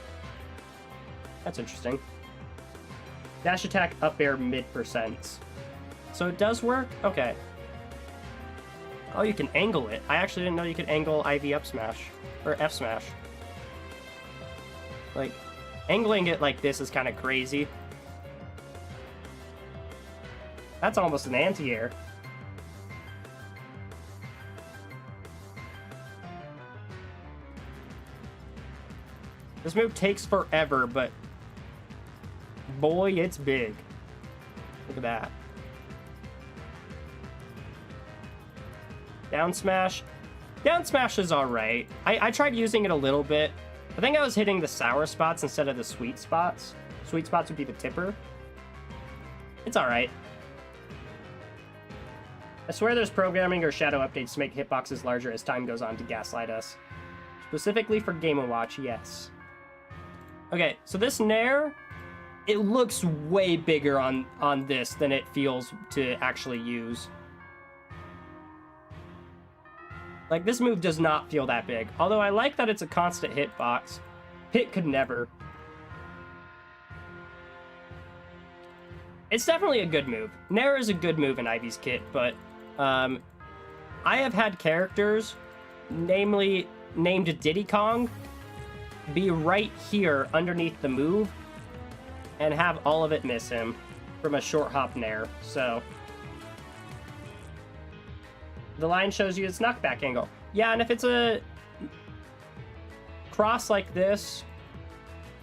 S1: That's interesting. Dash attack, up air, mid percents. So it does work? Okay. Oh, you can angle it. I actually didn't know you could angle IV up smash. Or F smash. Like, angling it like this is kind of crazy. That's almost an anti-air. This move takes forever, but boy, it's big. Look at that. Down smash. Down smash is alright. I tried using it a little bit. I think I was hitting the sour spots instead of the sweet spots. Sweet spots would be the tipper. It's alright. I swear there's programming or shadow updates to make hitboxes larger as time goes on to gaslight us. Specifically for Game & Watch, yes. Okay, so this Nair, it looks way bigger on this than it feels to actually use. Like, this move does not feel that big. Although I like that it's a constant hitbox. Pit could never. It's definitely a good move. Nair is a good move in Ivy's kit, but I have had characters, namely named Diddy Kong, be right here underneath the move and have all of it miss him from a short hop Nair. So the line shows you its knockback angle. Yeah, and if it's a cross like this,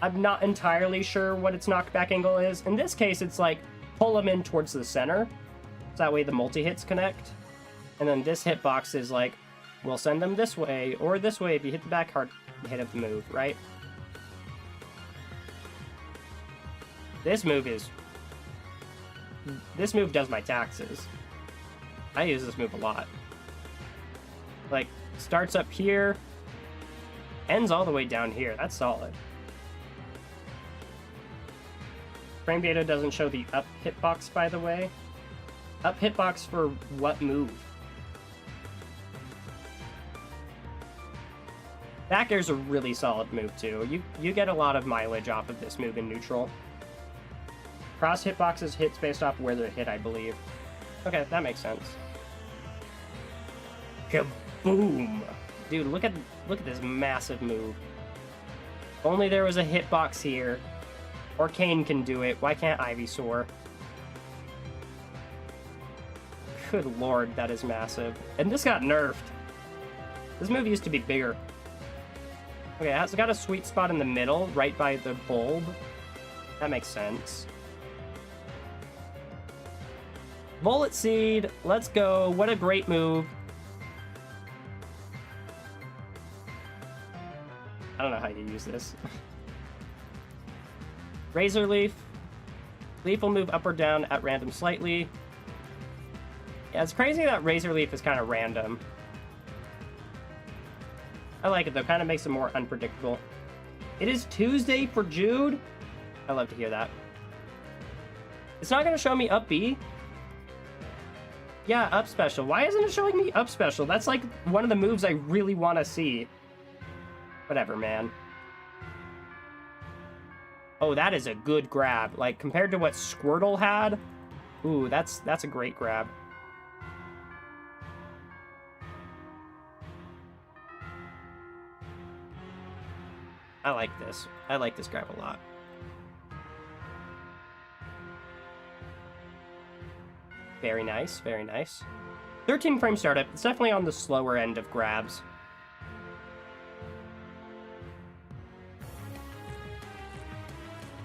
S1: I'm not entirely sure what its knockback angle is. In this case, it's like pull them in towards the center, so that way the multi-hits connect. And then this hitbox is like, we'll send them this way, or this way if you hit the back hard hit of the move, right? This move does my taxes. I use this move a lot. Like, starts up here, ends all the way down here. That's solid. Frame data doesn't show the up hitbox, by the way. Up hitbox for what move? Back air's a really solid move, too. You get a lot of mileage off of this move in neutral. Cross hitboxes hits based off where they're hit, I believe. Okay, that makes sense. Kaboom! Dude, look at this massive move. If only there was a hitbox here. Or Kane can do it. Why can't Ivysaur? Good lord, that is massive. And this got nerfed. This move used to be bigger. Okay, it's got a sweet spot in the middle, right by the bulb. That makes sense. Bullet Seed, let's go. What a great move. I don't know how you use this. Razor Leaf. Leaf will move up or down at random slightly. Yeah, it's crazy that Razor Leaf is kind of random. I like it though, kind of makes it more unpredictable. It is Tuesday for Jude. I love to hear that. It's not going to show me up B. Yeah, up special. Why isn't it showing me up special? That's like one of the moves I really want to see. Whatever, man. Oh, that is a good grab. Like, compared to what Squirtle had, ooh, that's a great grab. I like this. I like this grab a lot. Very nice, very nice. 13 frame startup. It's definitely on the slower end of grabs.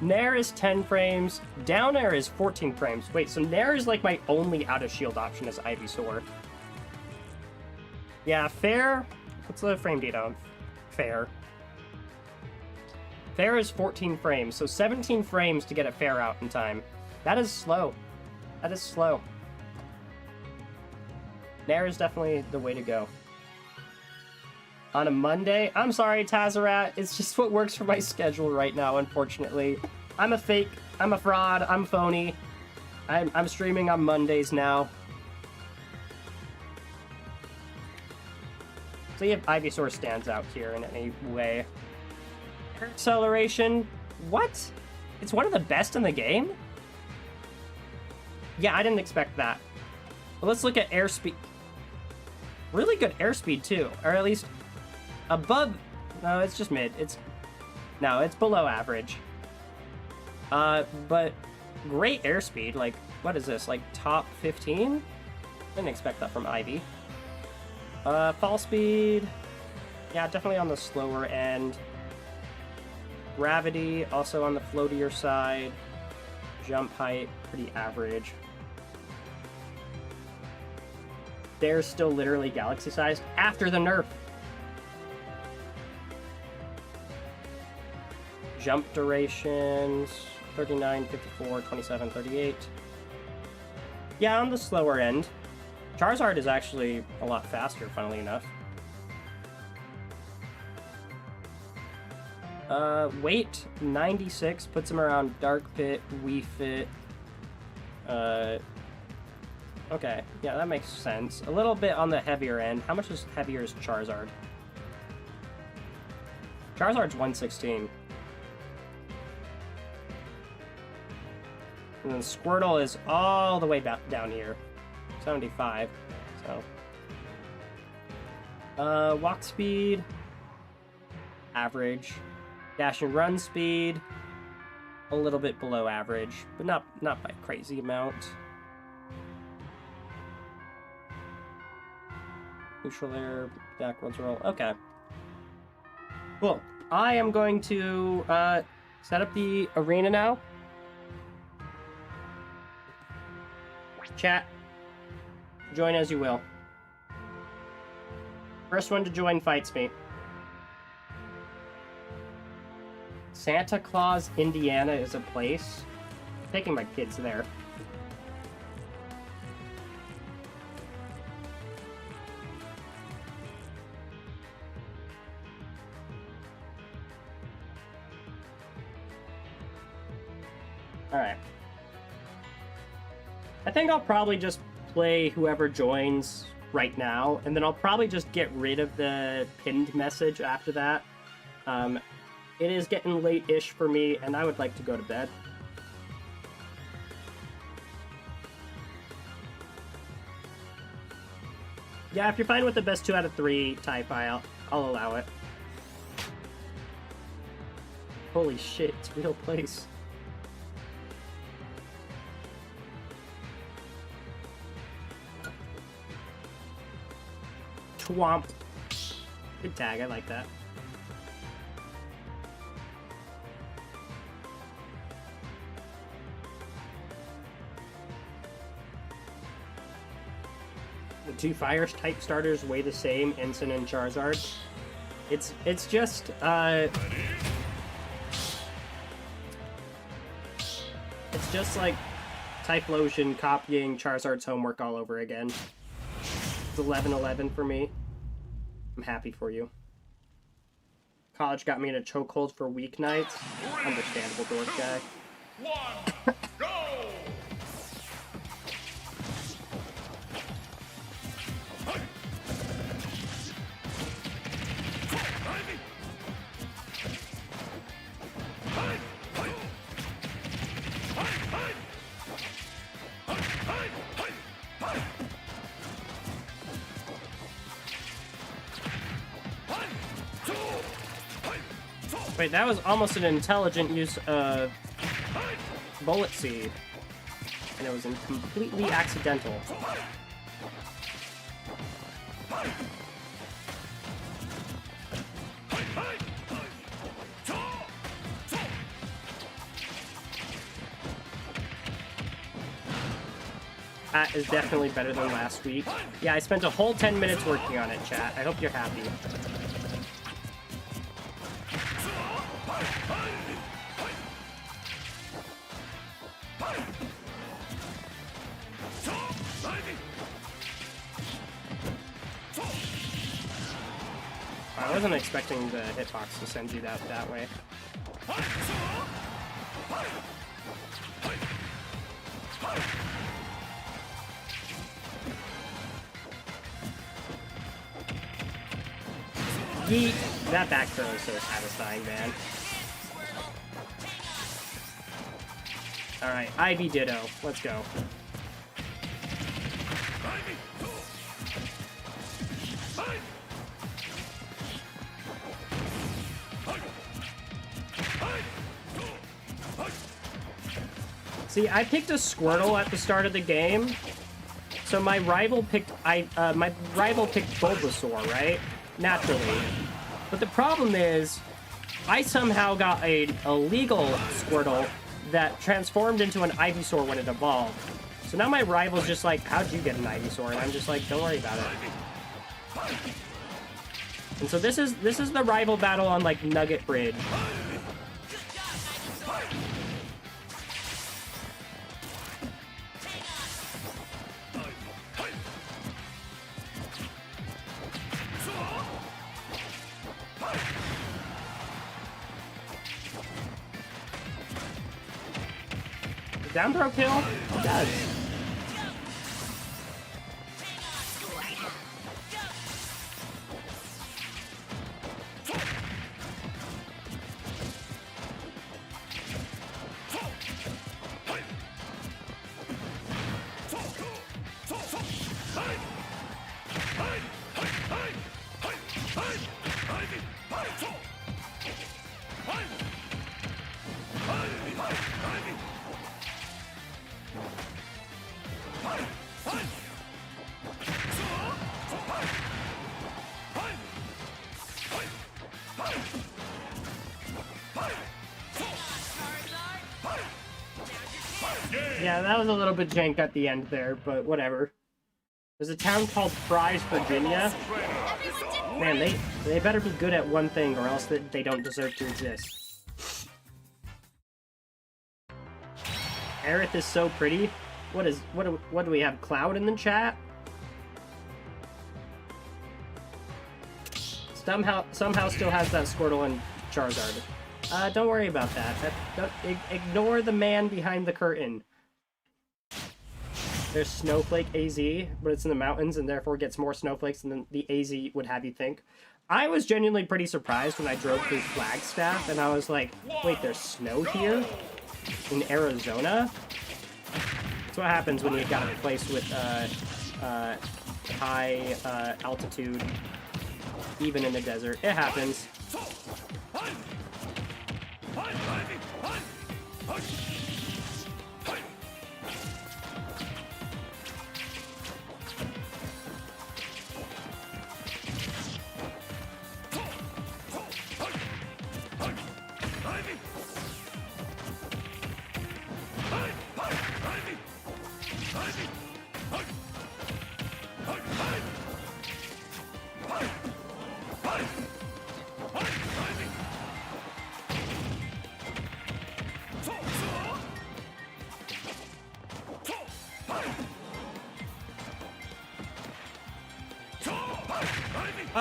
S1: Nair is 10 frames. Down air is 14 frames. Wait, so Nair is like my only out of shield option as Ivysaur. Yeah, fair. What's the frame data on fair? Fair is 14 frames, so 17 frames to get a fair out in time. That is slow. That is slow. Nair is definitely the way to go. On a Monday? I'm sorry, Tazarat. It's just what works for my schedule right now, unfortunately. I'm a fake. I'm a fraud. I'm phony. I'm streaming on Mondays now. See if Ivysaur stands out here in any way. Air acceleration? What? It's one of the best in the game? Yeah, I didn't expect that. But let's look at airspeed. Really good airspeed, too. Or at least above... No, it's just mid. No, it's below average. But great airspeed. Like, what is this? Like, top 15? Didn't expect that from Ivy. Fall speed... Yeah, definitely on the slower end. Gravity, also on the floatier side. Jump height, pretty average. They're still literally galaxy-sized after the nerf. Jump durations, 39, 54, 27, 38. Yeah, on the slower end. Charizard is actually a lot faster, funnily enough. Weight, 96, puts him around Dark Pit, Wii Fit. Okay, yeah, that makes sense. A little bit on the heavier end. How much is heavier is Charizard? Charizard's 116. And then Squirtle is all the way down here. 75, so. Walk speed. Average. Dash and run speed. A little bit below average, but not by a crazy amount. Neutral air, backwards roll. Okay. Cool. I am going to set up the arena now. Chat. Join as you will. First one to join fights me. Santa Claus, Indiana is a place. I'm taking my kids there. Alright. I think I'll probably just play whoever joins right now, and then I'll probably just get rid of the pinned message after that. It is getting late-ish for me, and I would like to go to bed. Yeah, if you're fine with the best 2 out of 3 type, I'll allow it. Holy shit, it's a real place. Twomp. Good tag, I like that. The 2 fire type starters weigh the same, Ensign and Charizard. It's just it's just like Typhlosion copying Charizard's homework all over again. It's 11-11 for me. I'm happy for you. College got me in a chokehold for weeknights. Understandable, dork guy.
S2: 1, go!
S1: Wait, that was almost an intelligent use of Bullet Seed. And it was completely accidental. is definitely better than last week. Yeah, I spent a whole 10 minutes working on it, chat. I hope you're happy. I wasn't expecting the hitbox to send you that way. Yeet! That back throw is so satisfying, man. Alright, Ivy Ditto. Let's go. See, I picked a Squirtle at the start of the game, so my rival picked Bulbasaur, right? Naturally. But the problem is, I somehow got a illegal Squirtle that transformed into an Ivysaur when it evolved. So now my rival's just like, how'd you get an Ivysaur? And I'm just like, don't worry about it. And so this is the rival battle on like Nugget Bridge. Down throw kill? It does. Yeah, that was a little bit jank at the end there, but whatever. There's a town called Fry's, Virginia. Man, they better be good at one thing, or else they don't deserve to exist. Aerith is so pretty. What do we have? Cloud in the chat? Somehow still has that Squirtle and Charizard. Don't worry about that. Ignore the man behind the curtain. There's Snowflake AZ, but it's in the mountains and therefore gets more snowflakes than the AZ would have you think. I was genuinely pretty surprised when I drove through Flagstaff and I was like, wait, there's snow here? In Arizona? That's what happens when you got a place with high altitude, even in the desert. It happens.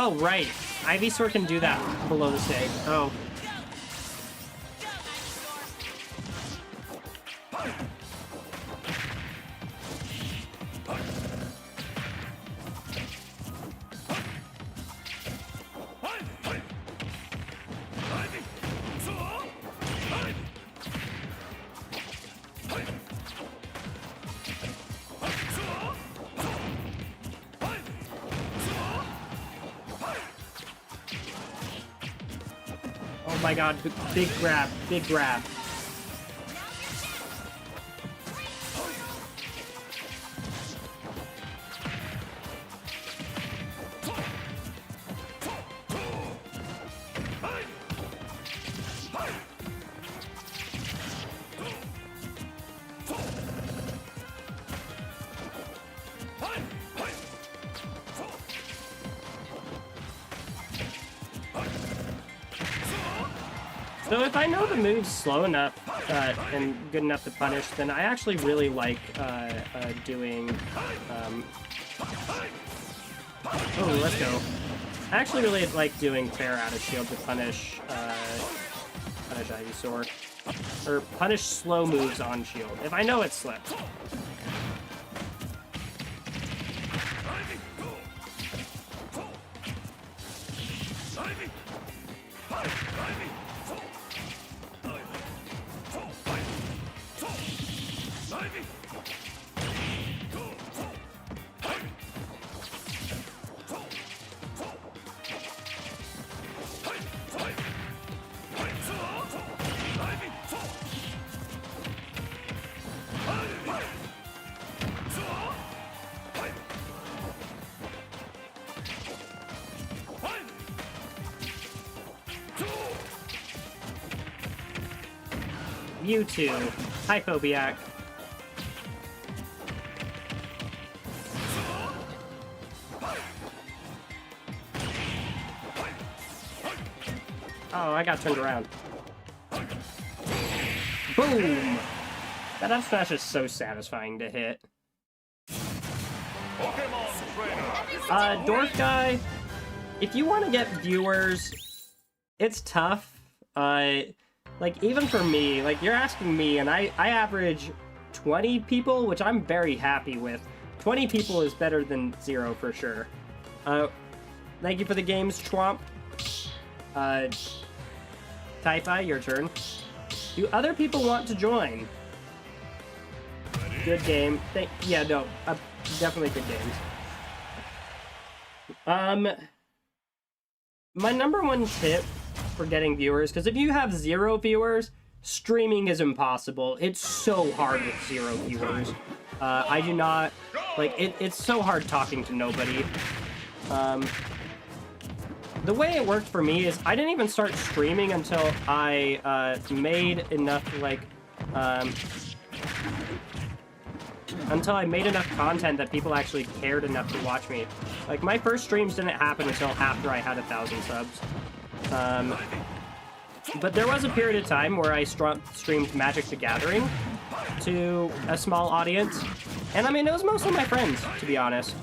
S1: Oh, right. Ivysaur can do that below the stage. Oh. Oh my god, big grab, big grab. So if I know the move's slow enough and good enough to punish, then I actually really like doing... Oh, let's go. I actually really like doing Tear out of shield to punish Ivysaur. Or punish slow moves on shield, if I know it's slipped. Mewtwo. Hypobiac. Oh, I got turned around. Boom! That up smash is so satisfying to hit. Dwarf guy, if you want to get viewers, it's tough. Like, even for me, like, you're asking me, and I average 20 people, which I'm very happy with. 20 people is better than 0 for sure. Thank you for the games, Chwomp. Taifi, your turn. Do other people want to join? Good game. Yeah, no, definitely good games. My number one tip for getting viewers, because if you have 0 viewers, streaming is impossible. It's so hard with 0 viewers. I do not, like, it's so hard talking to nobody. The way it worked for me is I didn't even start streaming until I made enough, like, until I made enough content that people actually cared enough to watch me. Like, my first streams didn't happen until after I had 1,000 subs. But there was a period of time where I streamed Magic the Gathering to a small audience. And I mean, it was mostly my friends, to be honest.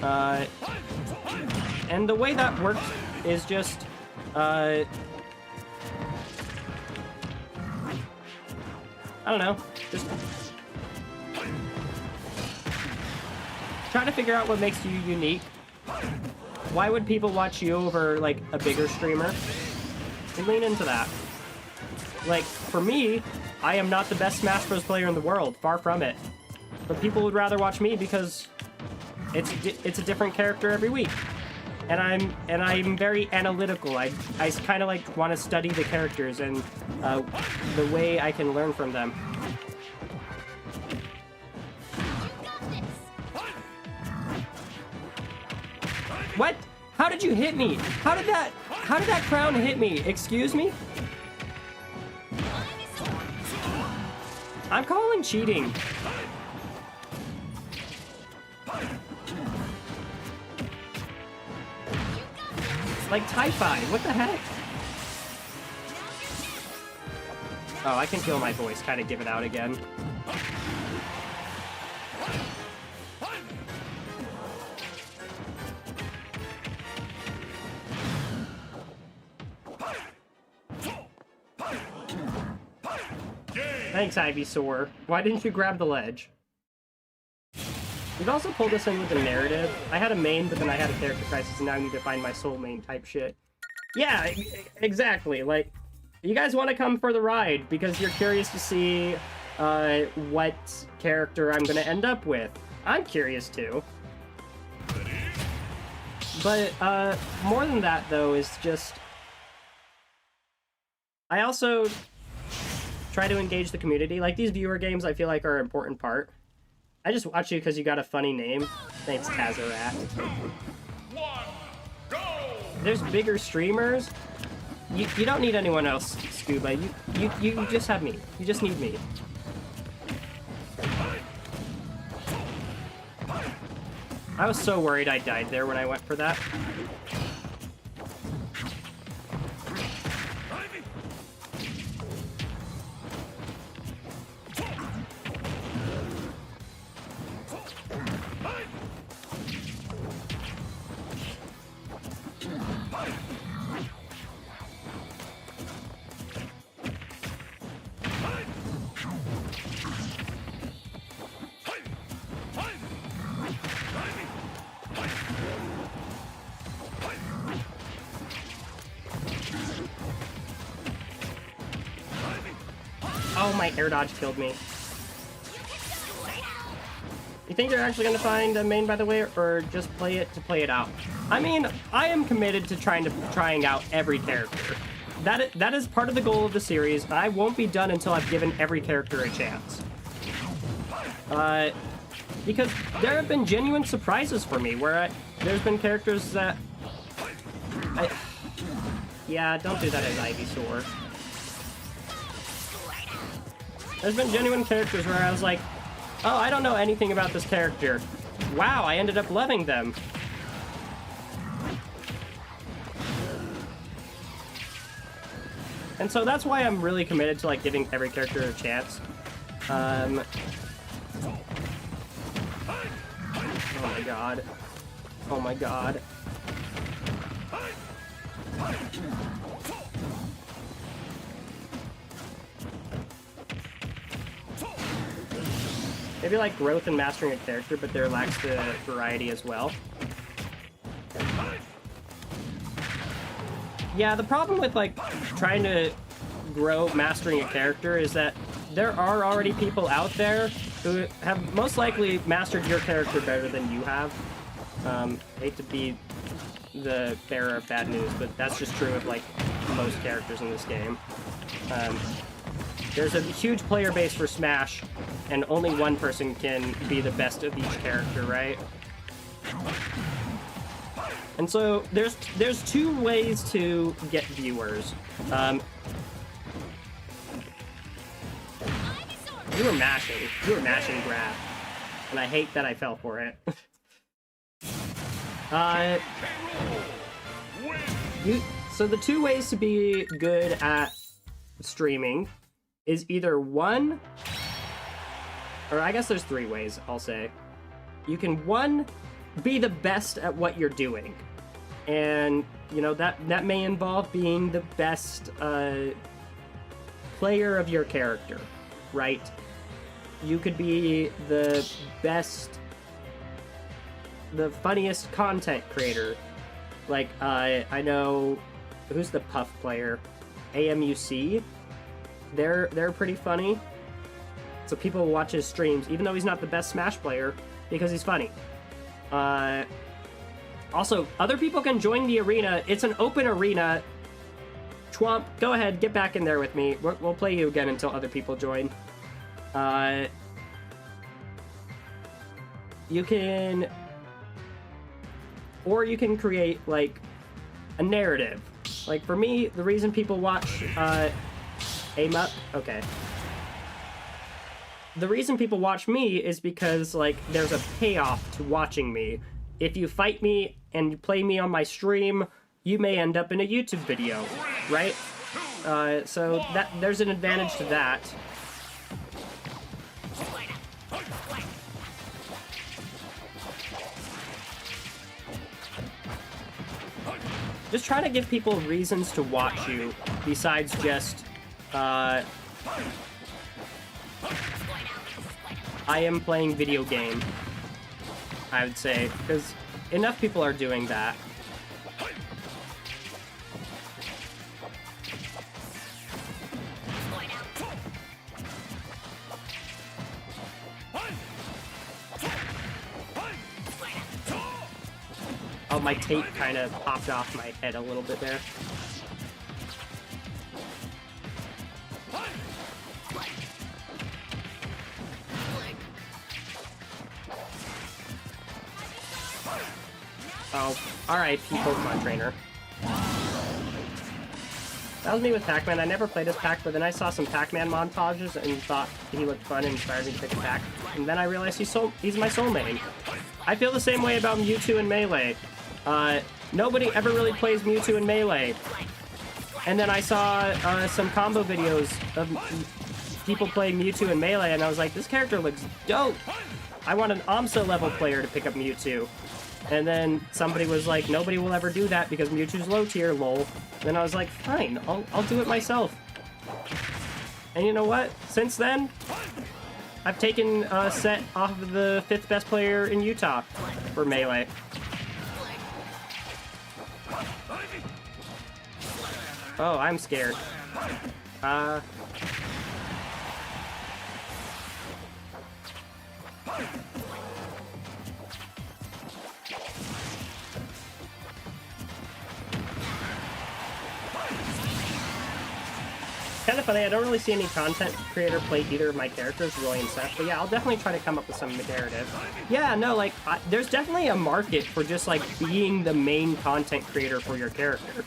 S1: And the way that worked is just, I don't know, just try to figure out what makes you unique. Why would people watch you over, like, a bigger streamer? And lean into that. Like, for me, I am not the best Smash Bros. Player in the world. Far from it. But people would rather watch me because it's a different character every week. And I'm very analytical. I kind of, like, want to study the characters and the way I can learn from them. What? How did you hit me? How did that crown hit me? Excuse me? I'm calling cheating. Like Taifi, what the heck? Oh, I can feel my voice kind of give it out again. Thanks, Ivysaur. Why didn't you grab the ledge? You've also pulled us in with the narrative. I had a main, but then I had a character crisis, and now I need to find my soul main type shit. Yeah, exactly. Like, you guys want to come for the ride because you're curious to see what character I'm going to end up with. I'm curious too. But more than that, though, is just... I also try to engage the community. Like, these viewer games, I feel like, are an important part. I just watch you because you got a funny name. Thanks, Tazarat. There's bigger streamers. You don't need anyone else, Scuba. You just have me. You just need me. I was so worried I died there when I went for that. Oh, my air dodge killed me. You think they're actually going to find a main, by the way, or just play it to play it out? I mean, I am committed to trying out every character. That is part of the goal of the series. I won't be done until I've given every character a chance. Because there have been genuine surprises for me, where there's been characters that... yeah, don't do that as Ivysaur. There's been genuine characters where I was like, oh, I don't know anything about this character. Wow, I ended up loving them. And so that's why I'm really committed to like giving every character a chance. Oh my god. Oh my god. Maybe like growth and mastering a character, but there lacks the variety as well. Yeah, the problem with like trying to grow mastering a character is that there are already people out there who have most likely mastered your character better than you have. Hate to be the bearer of bad news, but that's just true of like most characters in this game. There's a huge player base for Smash, and only one person can be the best of each character, right? And so there's two ways to get viewers. You were mashing grab, and I hate that I fell for it. So the two ways to be good at streaming is either one, or I guess there's three ways, I'll say. You can, one, be the best at what you're doing. And, you know, that may involve being the best player of your character, right? You could be the best, the funniest content creator. Like, I know, who's the Puff player? AMUC? They're pretty funny. So people watch his streams, even though he's not the best Smash player, because he's funny. Also, other people can join the arena. It's an open arena. Twomp, go ahead, get back in there with me. We'll play you again until other people join. You can... Or you can create, like, a narrative. Like, for me, the reason people watch, Aim Up? Okay. The reason people watch me is because, like, there's a payoff to watching me. If you fight me and you play me on my stream, you may end up in a YouTube video, right? So there's an advantage to that. Just try to give people reasons to watch you, besides just, I am playing video game, I would say, because enough people are doing that. Oh, my tape kind of popped off my head a little bit there. Oh, alright, Pokemon Trainer. That was me with Pac-Man. I never played as Pac, but then I saw some Pac-Man montages and thought he looked fun and inspired me to pick a Pac. And then I realized he's my soul main. I feel the same way about Mewtwo and Melee. Nobody ever really plays Mewtwo in Melee. And then I saw some combo videos of people playing Mewtwo in Melee, and I was like, this character looks dope. I want an AMSA level player to pick up Mewtwo. And then somebody was like, nobody will ever do that because Mewtwo's low tier, lol. Then I was like, fine, I'll do it myself. And you know what? Since then, I've taken Set off of the 5th best player in Utah for Melee. Oh, I'm scared. Kind of funny, I don't really see any content creator play either of my characters, Roy and Seth, but yeah, I'll definitely try to come up with some narrative. Yeah, no, like, there's definitely a market for just, like, being the main content creator for your character.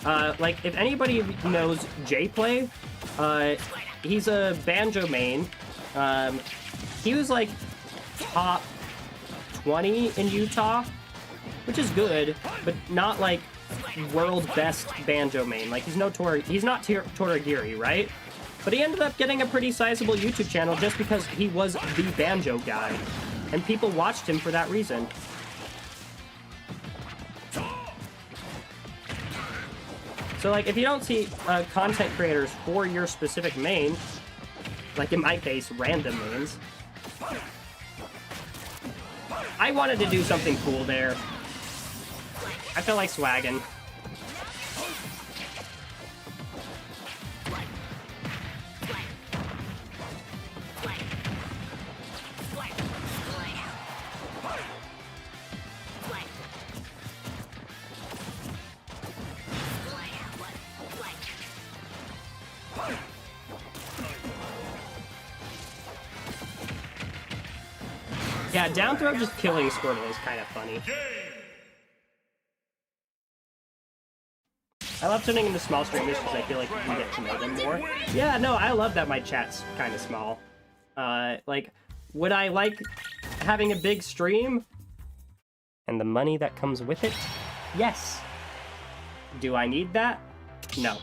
S1: Like, if anybody knows Jplay, he's a banjo main. He was, like, top 20 in Utah, which is good, but not, like, world best banjo main. Like, he's not Toragiri, right? But he ended up getting a pretty sizable YouTube channel just because he was the banjo guy, and people watched him for that reason. So, like, if you don't see content creators for your specific main, like in my case, random mains, I wanted to do something cool there. I feel like swagging. Yeah, down throw just killing Squirtle is kind of funny. I love turning into small streamers because I feel like you can get to know them more. Yeah, no, I love that my chat's kind of small. Like, would I like having a big stream? And the money that comes with it? Yes. Do I need that? No.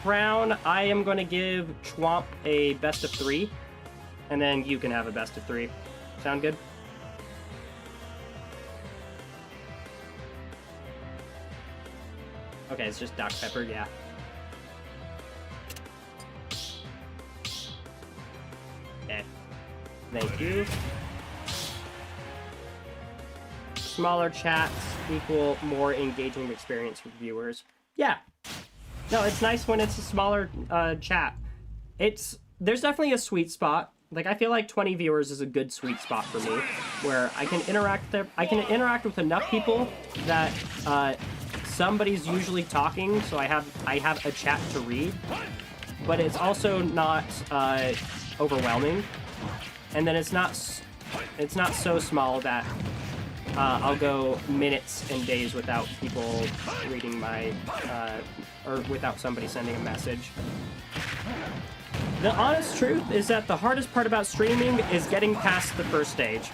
S1: Crown, I am going to give Chwomp a best of 3. And then you can have a best of 3. Sound good? Okay, it's just Doc Pepper, yeah. Okay. Thank you. Smaller chats equal more engaging experience with viewers. Yeah. No, it's nice when it's a smaller chat. There's definitely a sweet spot. Like, I feel like 20 viewers is a good sweet spot for me, where I can interact with enough people that somebody's usually talking, so I have a chat to read, but it's also not overwhelming, and then it's not so small that I'll go minutes and days without people reading my or without somebody sending a message. The honest truth is that the hardest part about streaming is getting past the first stage.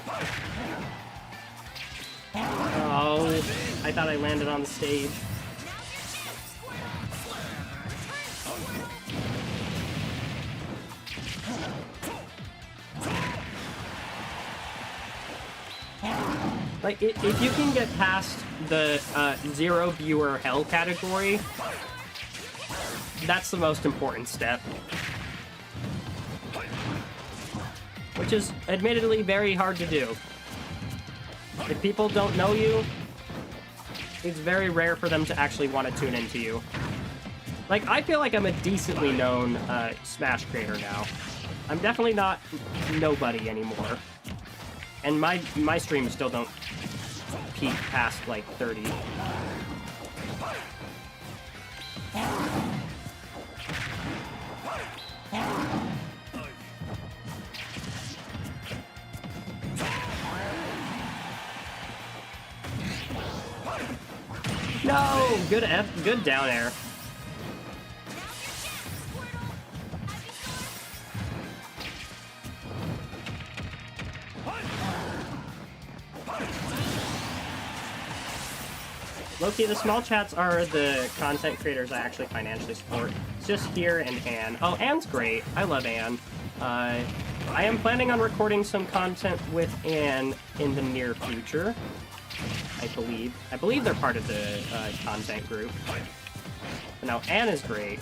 S1: Oh, I thought I landed on the stage. Like, if you can get past the 0 viewer hell category, that's the most important step. Which is admittedly very hard to do. If people don't know you, it's very rare for them to actually want to tune into you. Like, I feel like I'm a decently known Smash creator now. I'm definitely not nobody anymore. And my streams still don't peak past, like, 30. No! Good down air. Loki, the small chats are the content creators I actually financially support. It's just here and Anne. Oh, Anne's great. I love Anne. I am planning on recording some content with Anne in the near future. I believe. I believe they're part of the content group. But now, Anne is great.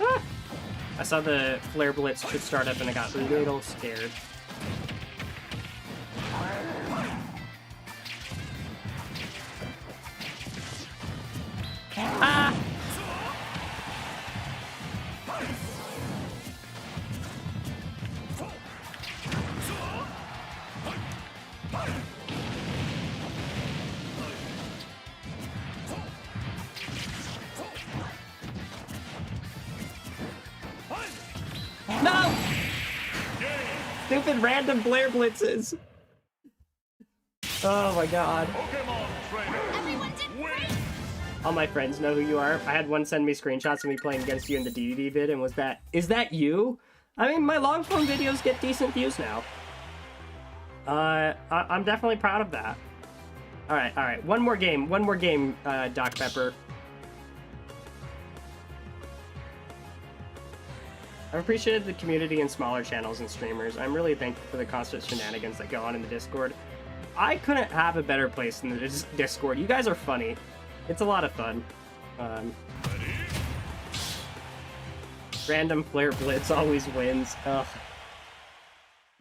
S1: Ah! I saw the Flare Blitz should start up and I got a little scared. Ah! No! Stupid random Flare Blitzes. Oh my god.
S2: Pokemon trainer.
S3: Everyone did great!
S1: All my friends know who you are. I had one send me screenshots of me playing against you in the DDD vid and was that, is that you? I mean, my long form videos get decent views now. I'm definitely proud of that. Alright. One more game, Doc Pepper. I've appreciated the community and smaller channels and streamers. I'm really thankful for the constant shenanigans that go on in the Discord. I couldn't have a better place than the Discord. You guys are funny. It's a lot of fun. Random Flare Blitz always wins. Ugh.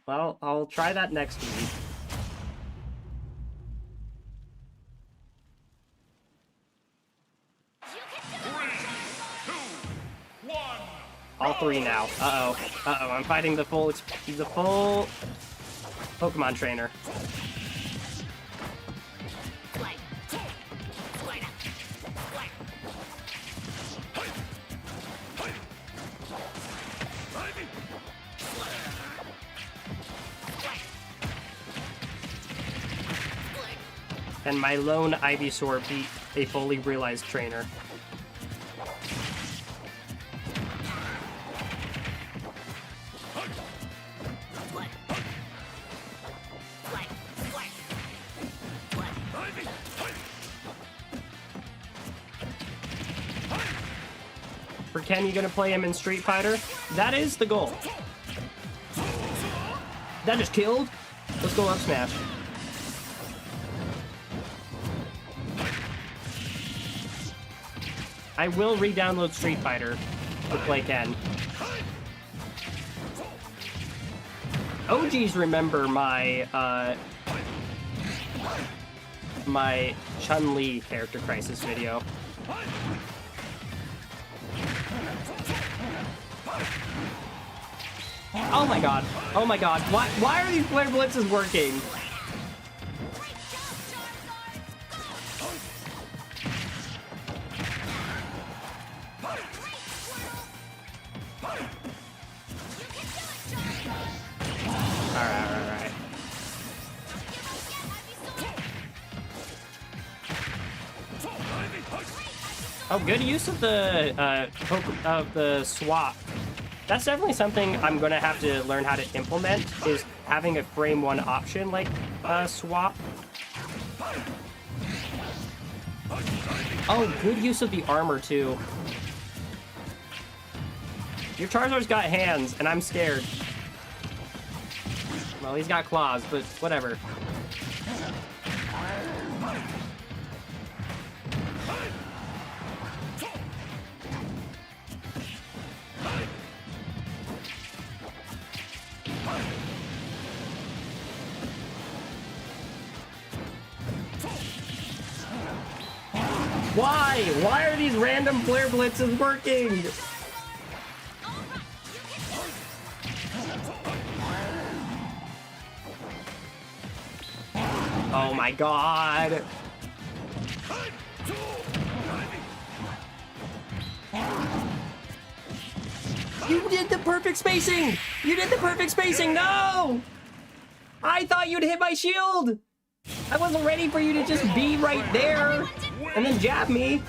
S1: Well, I'll try that next week.
S3: You can do it!
S2: 3, 2, 1.
S1: All three now. Uh-oh. I'm fighting the full Pokemon trainer.
S3: Slide. Slide up. Slide.
S1: And my lone Ivysaur beat a fully realized trainer. For Ken, you gonna play him in Street Fighter? That is the goal. That just killed? Let's go up smash. I will re-download Street Fighter to play Ken. OGs remember my, my Chun-Li character crisis video. Oh my god. Oh my god. Why are these Flare Blitzes working? Alright. Oh, good use of the swap. That's definitely something I'm gonna have to learn how to implement, is having a frame one option like swap. Oh, good use of the armor too. Your Charizard's got hands, and I'm scared. Well, he's got claws, but whatever. Why? Why are these random Flare Blitzes working? Oh my god. You did the perfect spacing! You did the perfect spacing! No! I thought you'd hit my shield! I wasn't ready for you to just be right there and then jab me.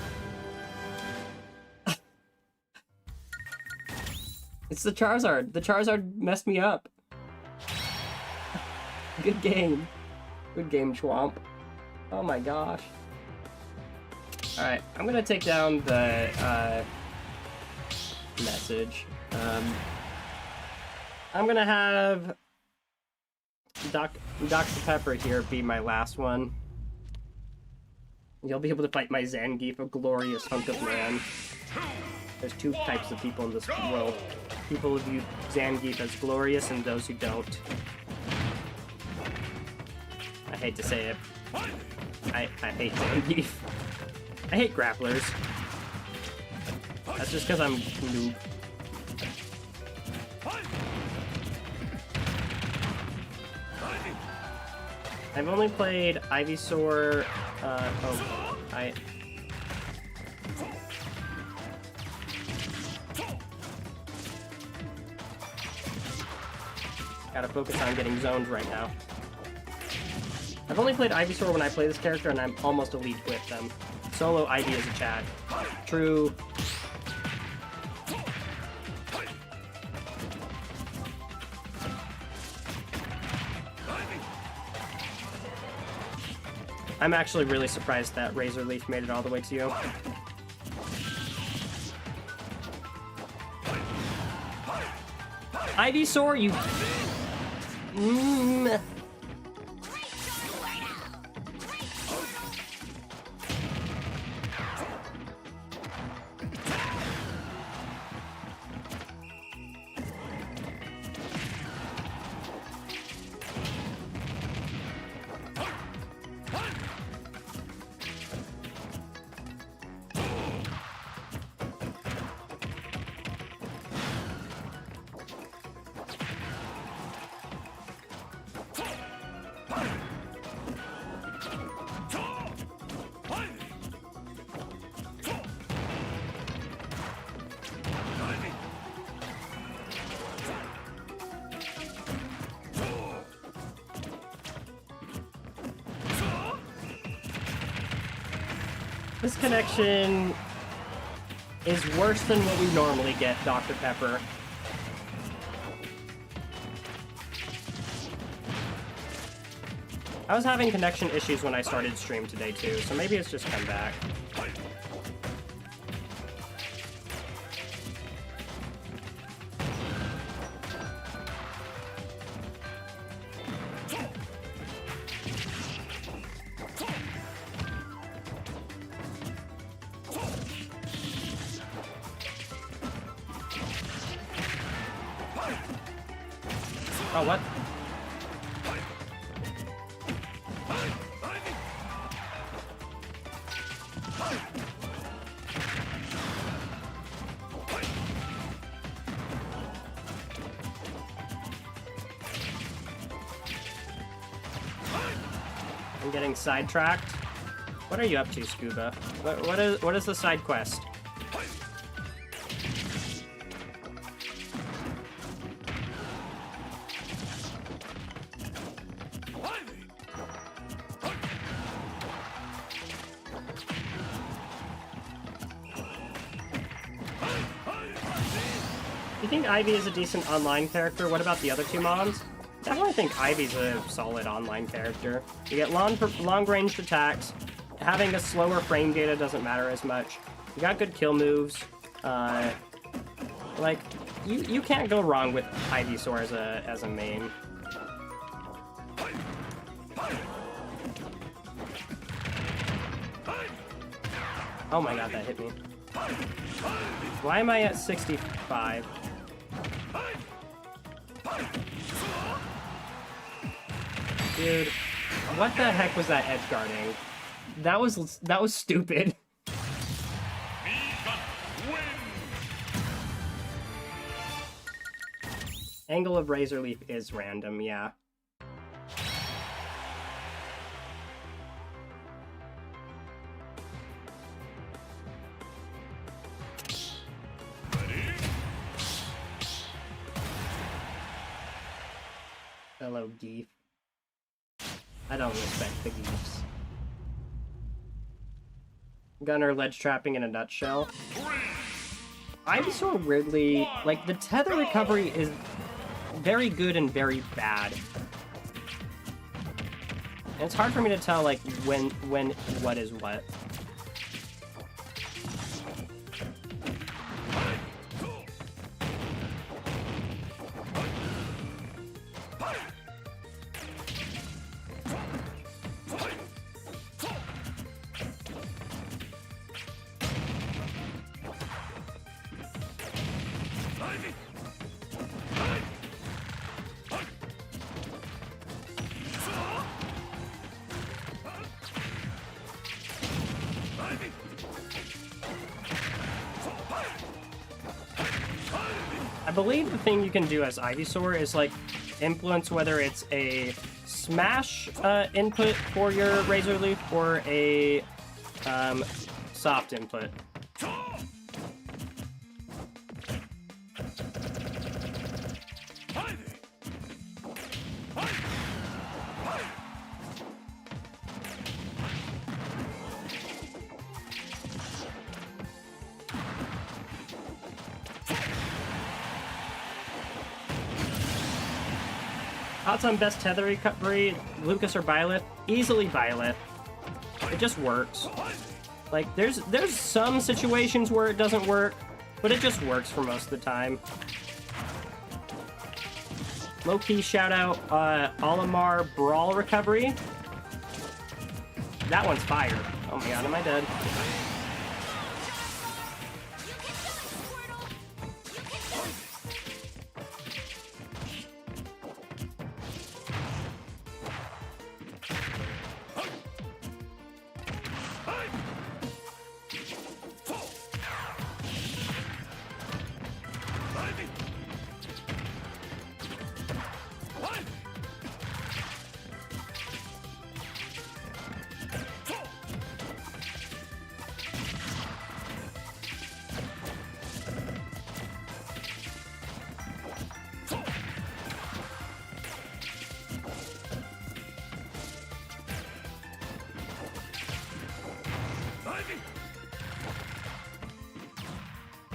S1: It's the Charizard. The Charizard messed me up. Good game. Good game, Chwomp. Oh my gosh. Alright, I'm gonna take down the message. I'm gonna have Dr. Pepper here be my last one. You'll be able to fight my Zangief, a glorious hunk of man. There's two types of people in this world. People who view Zangief as glorious and those who don't. I hate to say it. I hate Zangief. I hate grapplers. That's just because I'm noob. I've only played Ivysaur, Gotta focus on getting zoned right now. I've only played Ivysaur when I play this character, and I'm almost elite with them. Solo Ivy is a Chad. True. I'm actually really surprised that Razor Leaf made it all the way to you. Ivysaur, you... This connection is worse than what we normally get, Dr. Pepper. I was having connection issues when I started stream today too, so maybe it's just come back. Oh, what? I'm getting sidetracked. What are you up to, Scuba? What is the side quest? You think Ivy is a decent online character? What about the other two Mons? Definitely think Ivy's a solid online character. You get long-ranged attacks. Having a slower frame data doesn't matter as much. You got good kill moves. Like, you can't go wrong with Ivysaur as a main. Oh my god, that hit me. Why am I at 65? Dude, what the heck was that edge guarding? That was stupid. Angle of Razor Leaf is random, yeah. Hello, Geef. I don't respect the Geefs. Gunner ledge trapping in a nutshell. Ivysaur weirdly, like, the tether recovery is very good and very bad. And it's hard for me to tell, like, when what is what. I believe the thing you can do as Ivysaur is, like, influence whether it's a smash input for your Razor Leaf or a soft input. Thoughts on best tether recovery, Lucas or Byleth? Easily Byleth. It just works. Like, there's some situations where it doesn't work, but it just works for most of the time. Low-key shout out Olimar Brawl recovery. That one's fire. Oh my god, am I dead?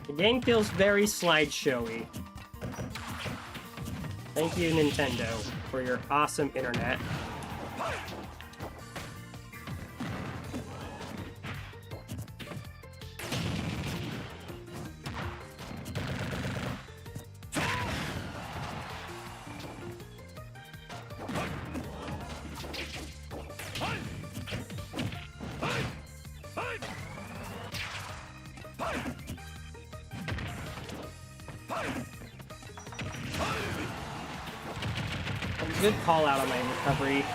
S1: The game feels very slideshowy. Thank you, Nintendo, for your awesome internet. Good call out on my recovery.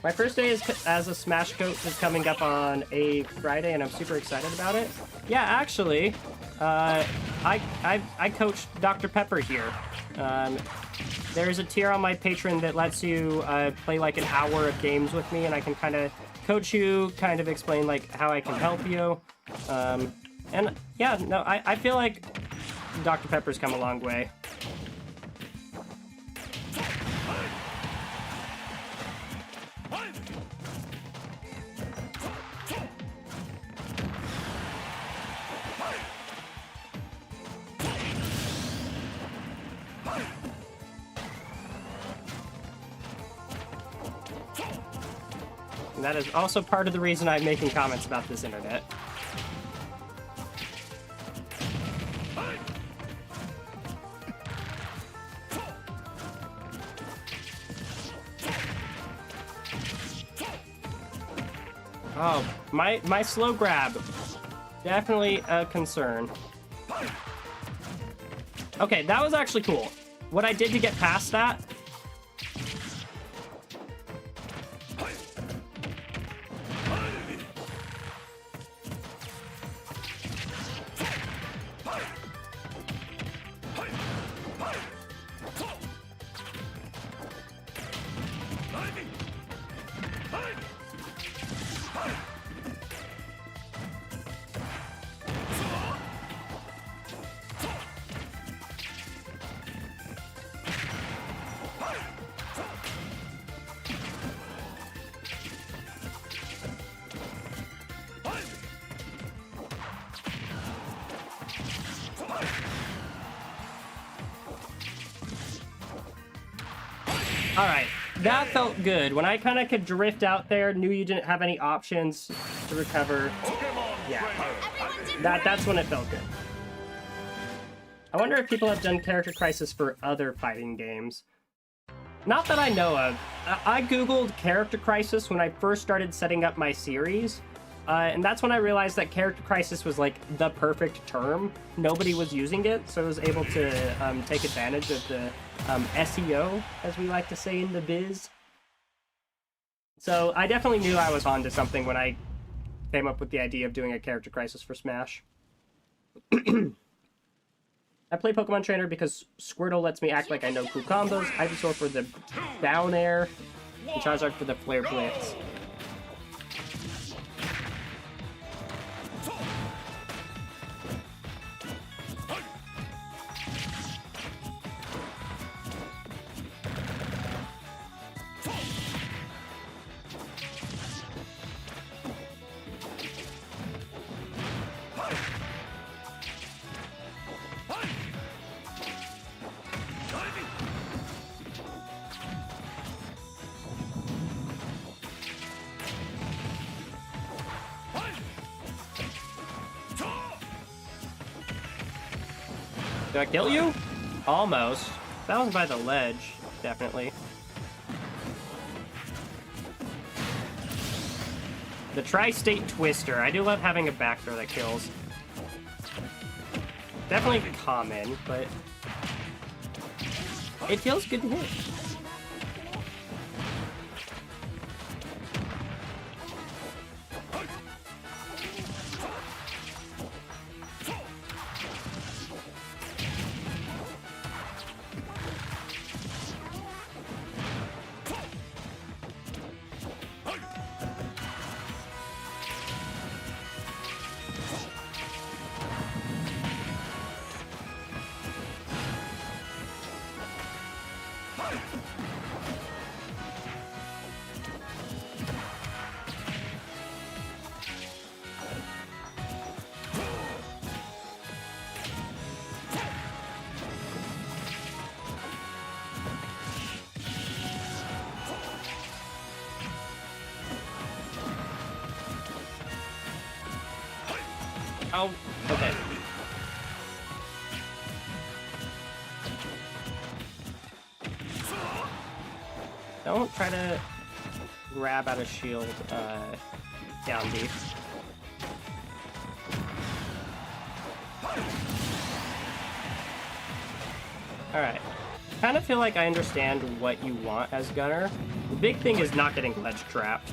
S1: My first day as a Smash coach is coming up on a Friday, and I'm super excited about it. Yeah, actually, I coached Dr. Pepper here. There's a tier on my Patreon that lets you play like an hour of games with me, and I can kind of coach you, kind of explain like how I can help you. And yeah, no, I feel like Dr. Pepper's come a long way. And that is also part of the reason I'm making comments about this internet. Oh, my slow grab. Definitely a concern. Okay, that was actually cool. What I did to get past that... Alright, that felt good. When I kind of could drift out there, knew you didn't have any options to recover.
S2: Pokemon
S1: Yeah.
S2: trainer.
S3: Everyone did
S1: That's when it felt good. I wonder if people have done Character Crisis for other fighting games. Not that I know of. I googled Character Crisis when I first started setting up my series, and that's when I realized that Character Crisis was like the perfect term. Nobody was using it, so I was able to take advantage of the SEO, as we like to say in the biz. So I definitely knew I was onto something when I came up with the idea of doing a Character Crisis for Smash. I play Pokemon Trainer because Squirtle lets me act like I know cool combos, Ivysaur for the down air, and Charizard for the Flare Blitz. Did I kill you? Almost. That was by the ledge, definitely. The Tri-State Twister. I do love having a back throw that kills. Definitely common, but it feels good to hit. Oh, okay. Don't try to grab out a shield down deep. Alright. Kind of feel like I understand what you want as Gunner. The big thing is not getting ledge trapped.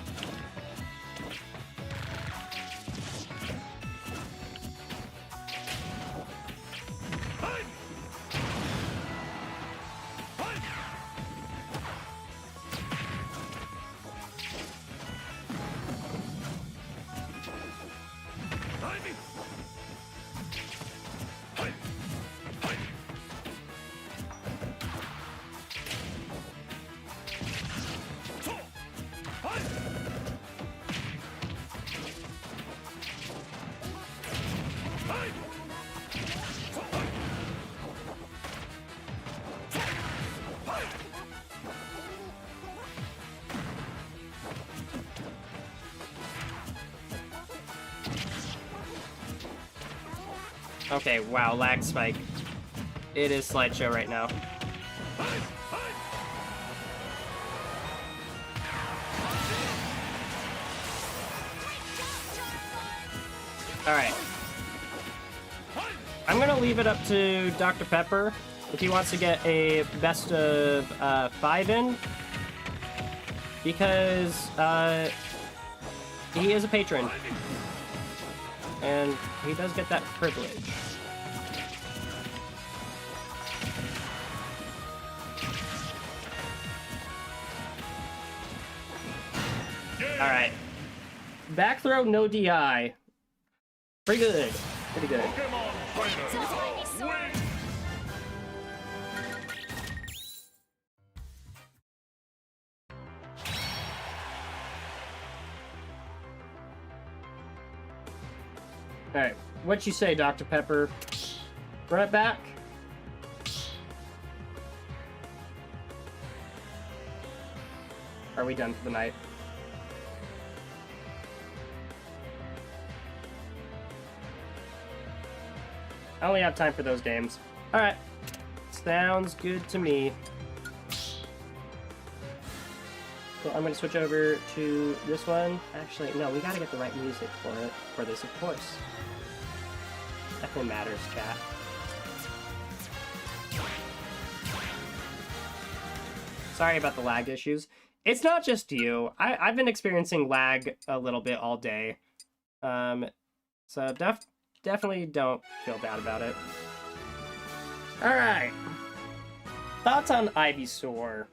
S1: Okay, wow, lag spike. It is slideshow right now. Alright. I'm gonna leave it up to Dr. Pepper if he wants to get a best of 5 in. Because he is a patron. And he does get that privilege. Alright. Back throw, no DI. Pretty good. Pretty good.
S2: Pokemon trainer. Win.
S1: Alright, what you say, Dr. Pepper? Run it back? we done for the night? I only have time for those games. Alright. Sounds good to me. So I'm going to switch over to this one. Actually, no, we got to get the right music for this, of course. Definitely matters, chat. Sorry about the lag issues. It's not just you. I've been experiencing lag a little bit all day. So definitely don't feel bad about it. Alright. Thoughts on Ivysaur.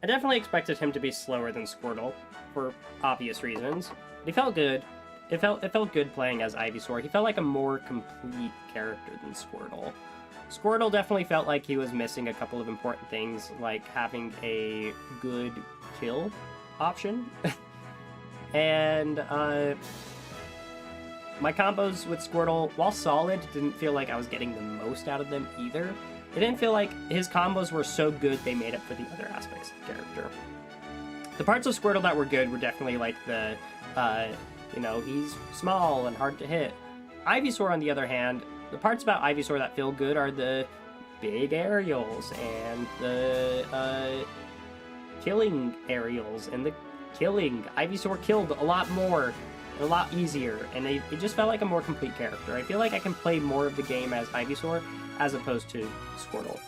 S1: I definitely expected him to be slower than Squirtle, for obvious reasons. But he felt good. It felt good playing as Ivysaur. He felt like a more complete character than Squirtle. Squirtle definitely felt like he was missing a couple of important things, like having a good kill option. And, my combos with Squirtle, while solid, didn't feel like I was getting the most out of them either. It didn't feel like his combos were so good they made up for the other aspects of the character. The parts of Squirtle that were good were definitely like the, you know, he's small and hard to hit. Ivysaur, on the other hand, the parts about Ivysaur that feel good are the big aerials and the killing aerials and the killing. Ivysaur killed a lot more, a lot easier, and it just felt like a more complete character. I feel like I can play more of the game as Ivysaur as opposed to Squirtle.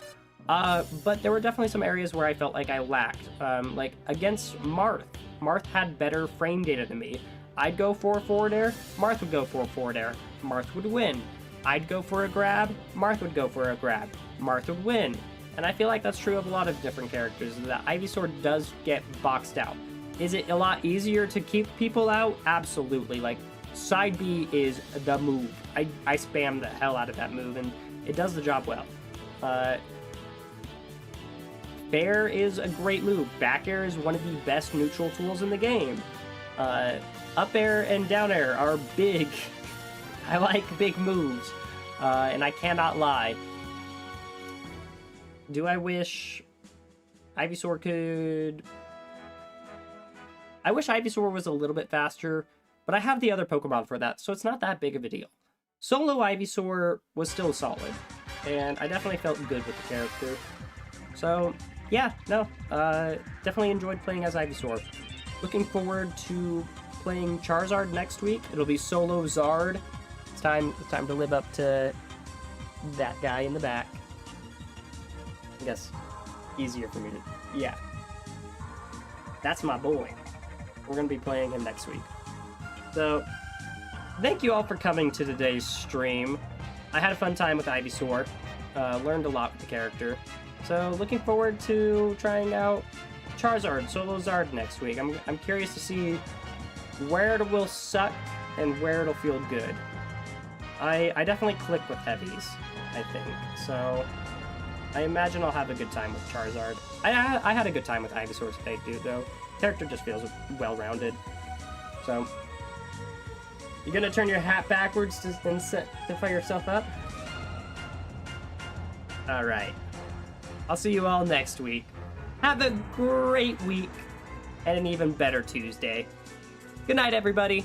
S1: But there were definitely some areas where I felt like I lacked. Like against Marth. Marth had better frame data than me. I'd go for a forward air, Marth would go for a forward air. Marth would win. I'd go for a grab, Marth would go for a grab. Marth would win. And I feel like that's true of a lot of different characters, that Ivysaur does get boxed out. Is it a lot easier to keep people out? Absolutely. Like, side B is the move. I spam the hell out of that move, and it does the job well. Fair is a great move. Back air is one of the best neutral tools in the game. Up air and down air are big. I like big moves, and I cannot lie. Do I wish Ivysaur could... I wish Ivysaur was a little bit faster, but I have the other Pokemon for that, so it's not that big of a deal. Solo Ivysaur was still solid, and I definitely felt good with the character. So, yeah, no, definitely enjoyed playing as Ivysaur. Looking forward to playing Charizard next week. It'll be Solo Zard. It's time to live up to that guy in the back. I guess easier for me to... Yeah. That's my boy. We're going to be playing him next week. So, thank you all for coming to today's stream. I had a fun time with Ivysaur. Learned a lot with the character. So, looking forward to trying out Charizard, Solo Zard next week. I'm curious to see where it will suck and where it'll feel good. I definitely click with heavies, I think. So, I imagine I'll have a good time with Charizard. I had a good time with Ivysaur today, too, though. Character just feels well-rounded. So, you gonna turn your hat backwards to fire yourself up? Alright. I'll see you all next week. Have a great week, and an even better Tuesday. Good night, everybody.